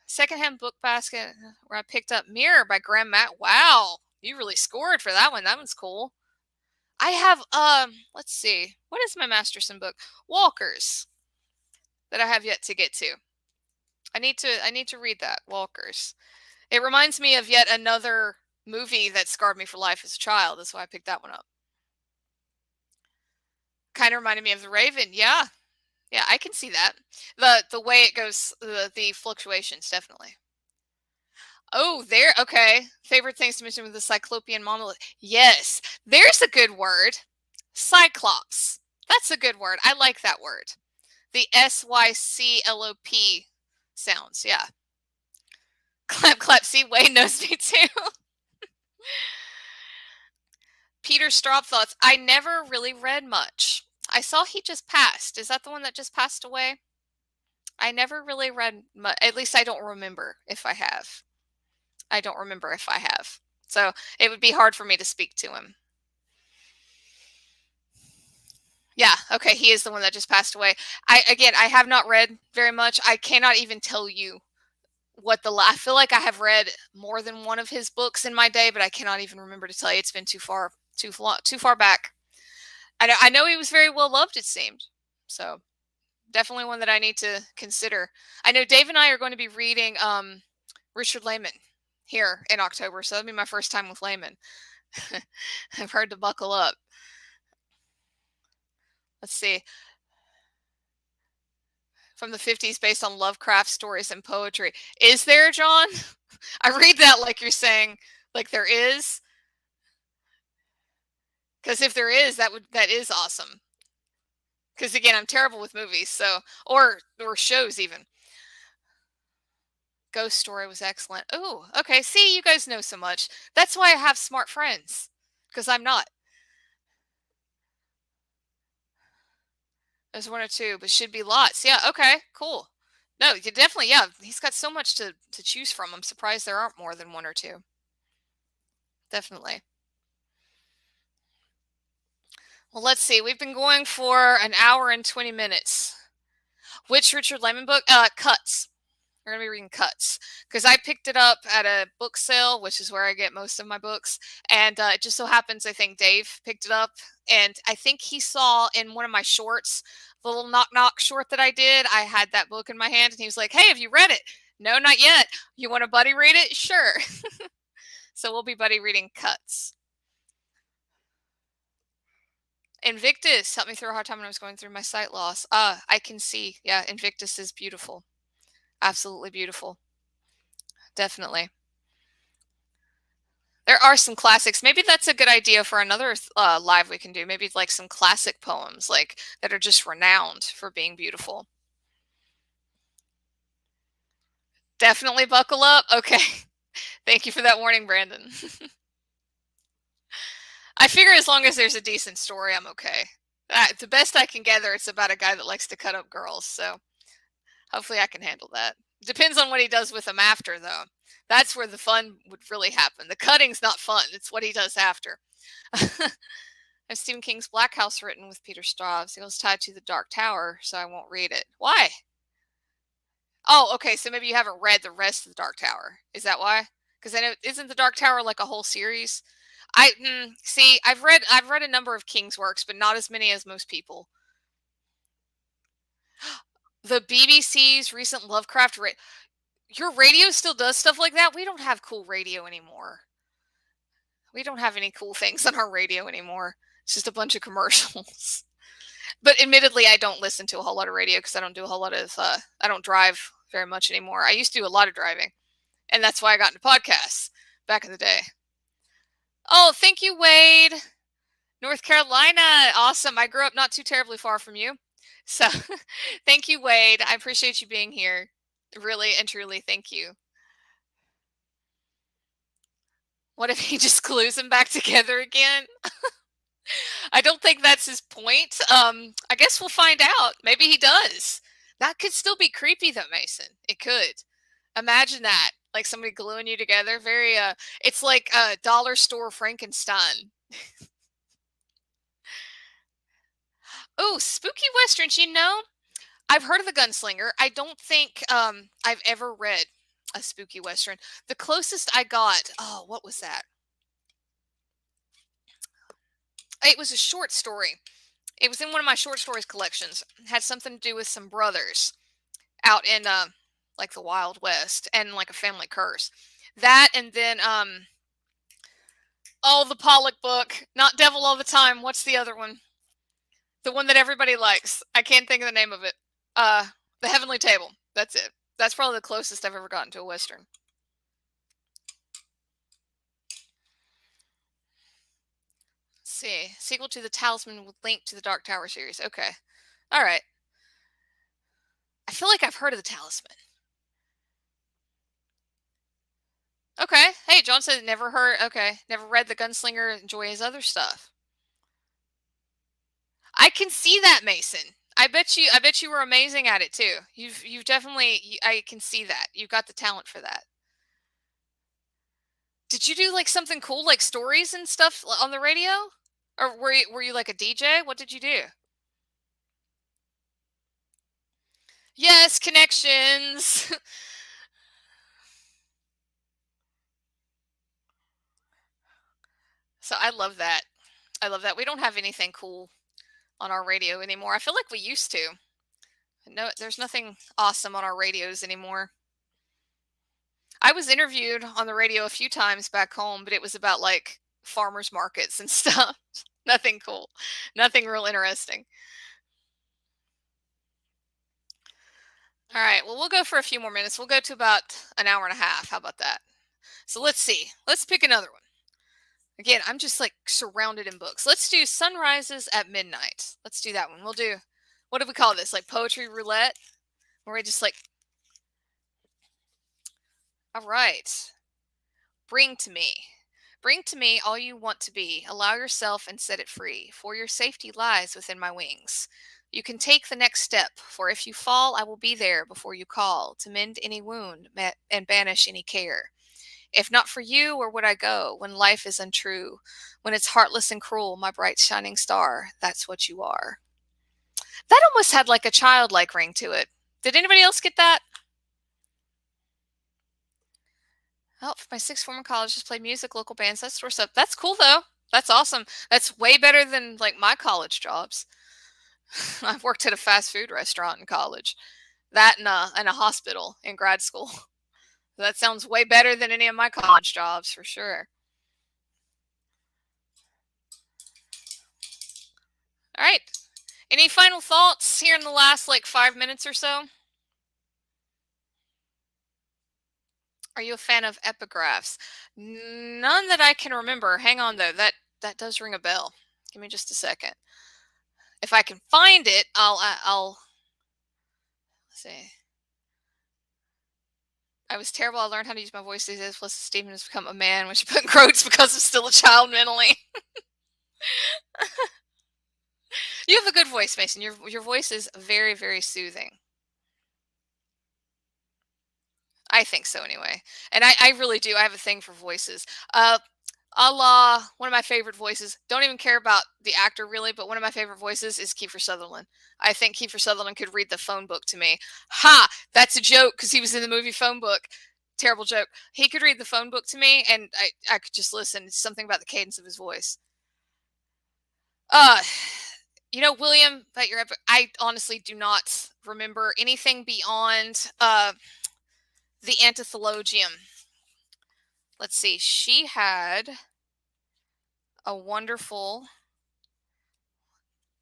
Secondhand book basket where I picked up Mirror by Graham Matt. Wow, you really scored for that one. That one's cool. I have let's see. What is my Masterson book? Walkers that I have yet to get to. I need to read that. Walkers. It reminds me of yet another movie that scarred me for life as a child. That's why I picked that one up. Kind of reminded me of The Raven. Yeah. Yeah, I can see that. The way it goes, the fluctuations, definitely. Oh, there. Okay. Favorite things to mention with the Cyclopean monolith. Yes, there's a good word. Cyclops. That's a good word. I like that word. The SYCLOP sounds. Yeah. Clap, clap. See, Wayne knows me too. Peter Straub thoughts. I never really read much. I saw he just passed. Is that the one that just passed away? I never really read much. At least I don't remember if I have. I don't remember if I have. So it would be hard for me to speak to him. Yeah, okay, he is the one that just passed away. I have not read very much. I cannot even tell you what I feel like I have read more than one of his books in my day, but I cannot even remember to tell you. It's been too far back. I know he was very well loved, it seemed. So definitely one that I need to consider. I know Dave and I are going to be reading Richard Lehman here in October, so that'll be my first time with Lehman. I've heard to buckle up. Let's see. From the 50s based on Lovecraft stories and poetry. Is there, John? I read that like you're saying, like there is. Because if there is, that is awesome. Because again, I'm terrible with movies, so or shows even. Ghost Story was excellent. Oh, okay. See, you guys know so much. That's why I have smart friends. Because I'm not. There's one or two, but should be lots. Yeah, okay, cool. No, you definitely, yeah. He's got so much to choose from. I'm surprised there aren't more than one or two. Definitely. Well, let's see. We've been going for an hour and 20 minutes. Which Richard Lemon book? Cuts. We're gonna be reading Cuts because I picked it up at a book sale, which is where I get most of my books. And it just so happens, I think Dave picked it up, and I think he saw in one of my shorts, the little knock knock short that I did. I had that book in my hand, and he was like, "Hey, have you read it?" No, not yet. You want a buddy read it? Sure. So we'll be buddy reading Cuts. Invictus helped me through a hard time when I was going through my sight loss. I can see. Yeah, Invictus is beautiful. Absolutely beautiful. Definitely. There are some classics. Maybe that's a good idea for another live we can do. Maybe it's like some classic poems, like that are just renowned for being beautiful. Definitely buckle up. Okay. Thank you for that warning, Brandon. I figure as long as there's a decent story, I'm okay. The best I can gather, it's about a guy that likes to cut up girls. So hopefully I can handle that. Depends on what he does with them after, though. That's where the fun would really happen. The cutting's not fun. It's what he does after. I have Stephen King's Black House written with Peter Straub's. It was tied to The Dark Tower, so I won't read it. Why? Oh, okay. So maybe you haven't read the rest of The Dark Tower. Is that why? Because I know isn't The Dark Tower like a whole series? See. I've read a number of King's works, but not as many as most people. The BBC's recent Lovecraft. Your radio still does stuff like that. We don't have cool radio anymore. We don't have any cool things on our radio anymore. It's just a bunch of commercials. But admittedly, I don't listen to a whole lot of radio because I don't do a whole lot of. I don't drive very much anymore. I used to do a lot of driving, and that's why I got into podcasts back in the day. Oh, thank you, Wade. North Carolina, awesome. I grew up not too terribly far from you, so thank you, Wade. I appreciate you being here. Really and truly, thank you. What if he just glues them back together again? I don't think that's his point. I guess we'll find out. Maybe he does. That could still be creepy though, Mason. It could. Imagine that. Like somebody gluing you together. Very it's like a dollar store Frankenstein. Oh, spooky westerns, I've heard of the Gunslinger. I don't think I've ever read a spooky western. The closest I got, oh, what was that? It was a short story. It was in one of my short stories collections. It had something to do with some brothers out in like the Wild West and like a family curse. That and then oh, the Pollock book, not Devil All the Time. What's the other one? The one that everybody likes. I can't think of the name of it. Uh The Heavenly Table. That's it. That's probably the closest I've ever gotten to a western. Let's see. Sequel to The Talisman with link to the Dark Tower series. Okay. All right. I feel like I've heard of The Talisman. Okay. Hey, John said never heard. Okay. Never read The Gunslinger. Enjoy his other stuff. I can see that, Mason. I bet you were amazing at it too. You've definitely I can see that. You've got the talent for that. Did you do like something cool like stories and stuff on the radio? Or were you like a DJ? What did you do? Yes, connections. So I love that. I love that. We don't have anything cool on our radio anymore. I feel like we used to. No, there's nothing awesome on our radios anymore. I was interviewed on the radio a few times back home, but it was about like farmers markets and stuff. Nothing cool. Nothing real interesting. All right. Well, we'll go for a few more minutes. We'll go to about an hour and a half. How about that? So let's see. Let's pick another one. Again, I'm just like surrounded in books. Let's do Sunrises at Midnight. Let's do that one. We'll do, what do we call this? Like poetry roulette? Where we just like, all right. Bring to me. Bring to me all you want to be. Allow yourself and set it free, for your safety lies within my wings. You can take the next step, for if you fall, I will be there before you call to mend any wound and banish any care. If not for you, where would I go when life is untrue? When it's heartless and cruel, my bright shining star, that's what you are. That almost had like a childlike ring to it. Did anybody else get that? Oh, my sixth form of college just played music, local bands. That's what's up. That's cool though. That's awesome. That's way better than like my college jobs. I've worked at a fast food restaurant in college. That and a hospital in grad school. That sounds way better than any of my college jobs for sure. All right. Any final thoughts here in the last like 5 minutes or so? Are you a fan of epigraphs? None that I can remember. Hang on though. That does ring a bell. Give me just a second. If I can find it, I'll let's see. I was terrible. I learned how to use my voice these days. Plus, Stephen has become a man when she put in quotes because I'm still a child mentally. You have a good voice, Mason. Your voice is very, very soothing. I think so anyway. And I really do. I have a thing for voices. A la one of my favorite voices. Don't even care about the actor really, but one of my favorite voices is Kiefer Sutherland. I think Kiefer Sutherland could read the phone book to me. Ha! That's a joke because he was in the movie Phone Book. Terrible joke. He could read the phone book to me and I could just listen. It's something about the cadence of his voice. Uh William, I honestly do not remember anything beyond the Antithologium. Let's see. She had a wonderful,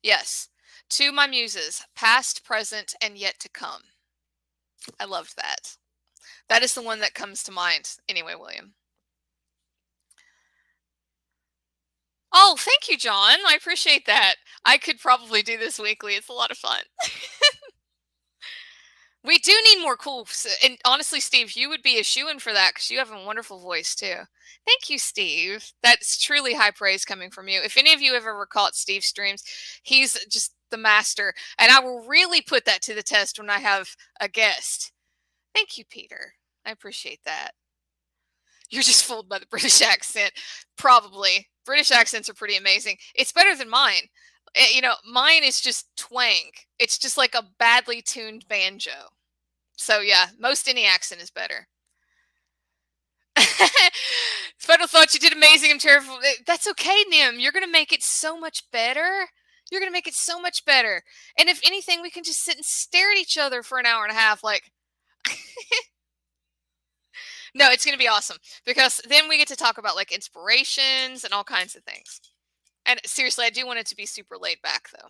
yes, to my muses, past, present, and yet to come. I loved that. That is the one that comes to mind. Anyway, William. Oh, thank you, John. I appreciate that. I could probably do this weekly. It's a lot of fun. We do need more cool, and honestly, Steve, you would be a shoo-in for that because you have a wonderful voice too. Thank you, Steve. That's truly high praise coming from you. If any of you have ever caught Steve's streams, he's just the master, and I will really put that to the test when I have a guest. Thank you, Peter. I appreciate that. You're just fooled by the British accent. Probably. British accents are pretty amazing. It's better than mine. Mine is just twang. It's just like a badly tuned banjo. So yeah, most any accent is better. Final thoughts, you did amazing. I'm terrible. That's okay, Nim. You're gonna make it so much better. You're gonna make it so much better. And if anything, we can just sit and stare at each other for an hour and a half, like. No, it's gonna be awesome because then we get to talk about like inspirations and all kinds of things. And seriously, I do want it to be super laid back though.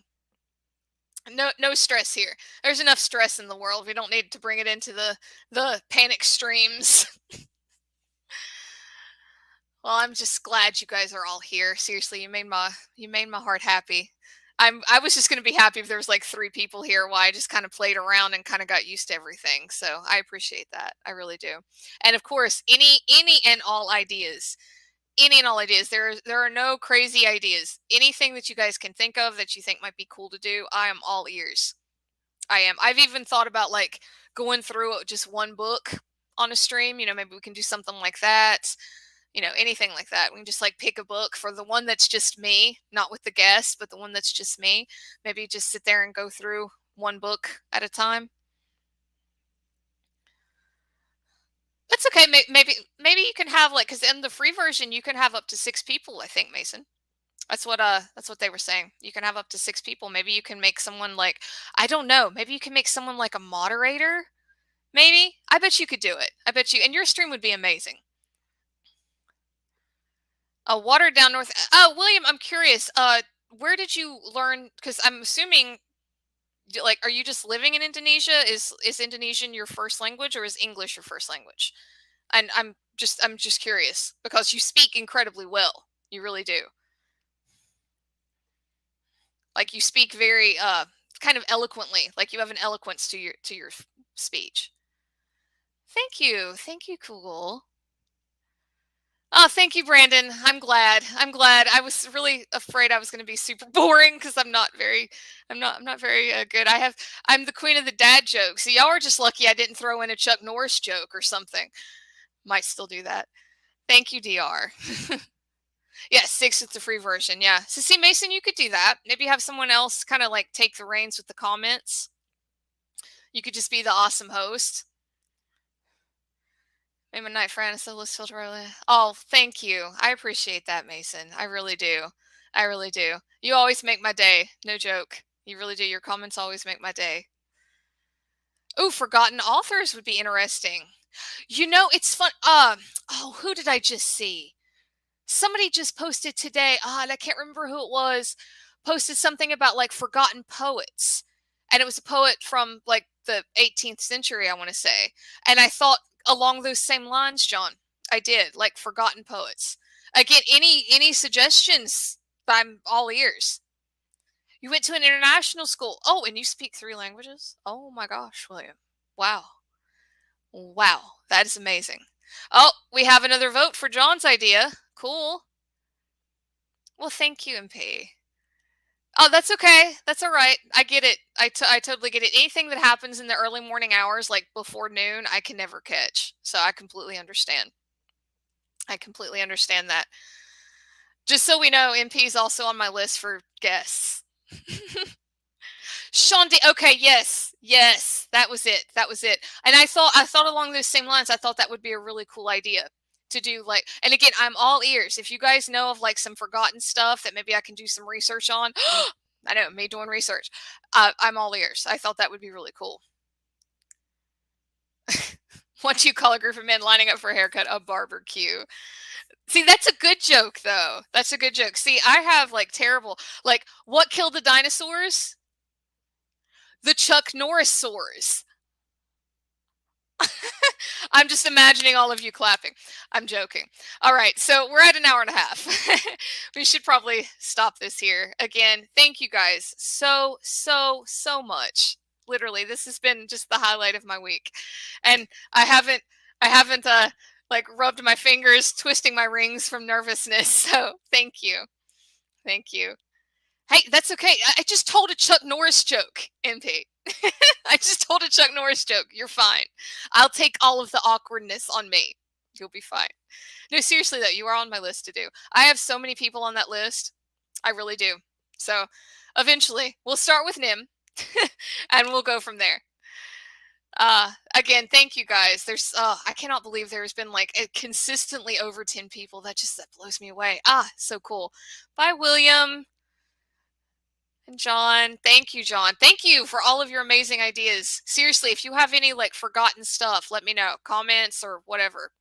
No stress here. There's enough stress in the world. We don't need to bring it into the panic streams. Well, I'm just glad you guys are all here. Seriously, you made my heart happy. I was just gonna be happy if there was like 3 people here while I just kind of played around and kind of got used to everything. So I appreciate that. I really do. And of course, any and all ideas. Any and all ideas. There are no crazy ideas. Anything that you guys can think of that you think might be cool to do, I am all ears. I am. I've even thought about like going through just one book on a stream. Maybe we can do something like that. Anything like that. We can just like pick a book for the one that's just me, not with the guests, but the one that's just me. Maybe just sit there and go through one book at a time. That's okay. Maybe you can have like, because in the free version you can have up to 6 people. I think, Mason. That's what they were saying. You can have up to 6 people. Maybe you can make someone like, I don't know. Maybe you can make someone like a moderator. Maybe. I bet you could do it. I bet you. And your stream would be amazing. Watered down North. William, I'm curious. Where did you learn? Because I'm assuming, like, are you just living in Indonesia? Is Indonesian your first language, or is English your first language? And I'm just curious because you speak incredibly well. You really do. Like you speak very kind of eloquently. Like you have an eloquence to your speech. Thank you, Kugel. thank you, Brandon. I'm glad. I'm glad. I was really afraid I was going to be super boring because I'm not very good. I'm the queen of the dad jokes. So y'all are just lucky I didn't throw in a Chuck Norris joke or something. Might still do that. Thank you, DR. Yeah, 6 is the free version. Yeah. So see, Mason, you could do that. Maybe have someone else kind of like take the reins with the comments. You could just be the awesome host. Maybe a night friend, so let's filter early. Oh, thank you. I appreciate that, Mason. I really do. I really do. You always make my day. No joke. You really do. Your comments always make my day. Oh, forgotten authors would be interesting. You know, it's fun. Oh, who did I just see? Somebody just posted today, and I can't remember who it was, posted something about like forgotten poets. And it was a poet from like the 18th century, I want to say. And I thought along those same lines, John. I did, like forgotten poets. Again, any suggestions? I'm all ears. You went to an international school. Oh, and you speak 3 languages? Oh my gosh, William. Wow. Wow, that is amazing. Oh, we have another vote for John's idea. Cool. Well, thank you, MP. Oh, that's okay. That's all right. I get it. I totally get it. Anything that happens in the early morning hours, like before noon, I can never catch. So I completely understand. I completely understand that. Just so we know, MP is also on my list for guests. Sean D. Okay, yes, that was it. That was it. And I thought along those same lines. I thought that would be a really cool idea to do. Like, and again, I'm all ears. If you guys know of like some forgotten stuff that maybe I can do some research on, I know me doing research. I'm all ears. I thought that would be really cool. What do you call a group of men lining up for a haircut? A barbecue. See, that's a good joke, though. That's a good joke. See, I have like terrible, like, what killed the dinosaurs? The Chuck Norris sores. I'm just imagining all of you clapping. I'm joking. All right, so we're at an hour and a half. We should probably stop this here. Again, thank you guys so much. Literally, this has been just the highlight of my week. And I haven't like rubbed my fingers twisting my rings from nervousness. So, thank you. Thank you. Hey, that's okay. I just told a Chuck Norris joke, MP. I just told a Chuck Norris joke. You're fine. I'll take all of the awkwardness on me. You'll be fine. No, seriously, though, you are on my list to do. I have so many people on that list. I really do. So eventually, we'll start with Nim, and we'll go from there. Again, thank you guys. I cannot believe there's been like consistently over 10 people. That blows me away. So cool. Bye, William. And John, thank you, John. Thank you for all of your amazing ideas. Seriously, if you have any like forgotten stuff, let me know. Comments or whatever.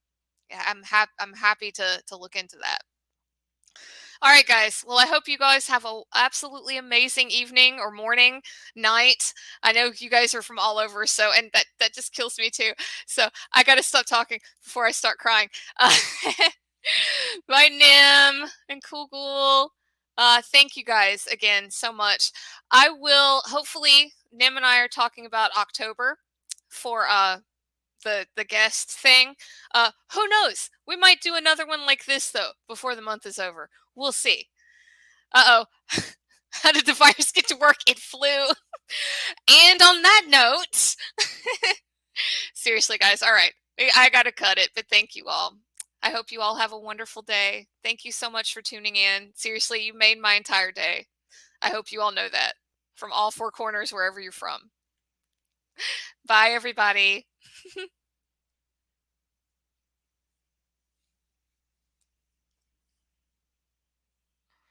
Yeah, I'm happy to look into that. All right, guys. Well, I hope you guys have a absolutely amazing evening or morning, night. I know you guys are from all over, so and that just kills me too. So I got to stop talking before I start crying. Bye, Nim and Kugul. Thank you guys again so much. I will hopefully Nim and I are talking about October for the guest thing. Who knows? We might do another one like this though before the month is over. We'll see. Uh-oh. How did the virus get to work? It flew. And on that note, seriously, guys, all right. I got to cut it, but thank you all. I hope you all have a wonderful day. Thank you so much for tuning in. Seriously, you made my entire day. I hope you all know that from all 4 corners, wherever you're from. Bye, everybody.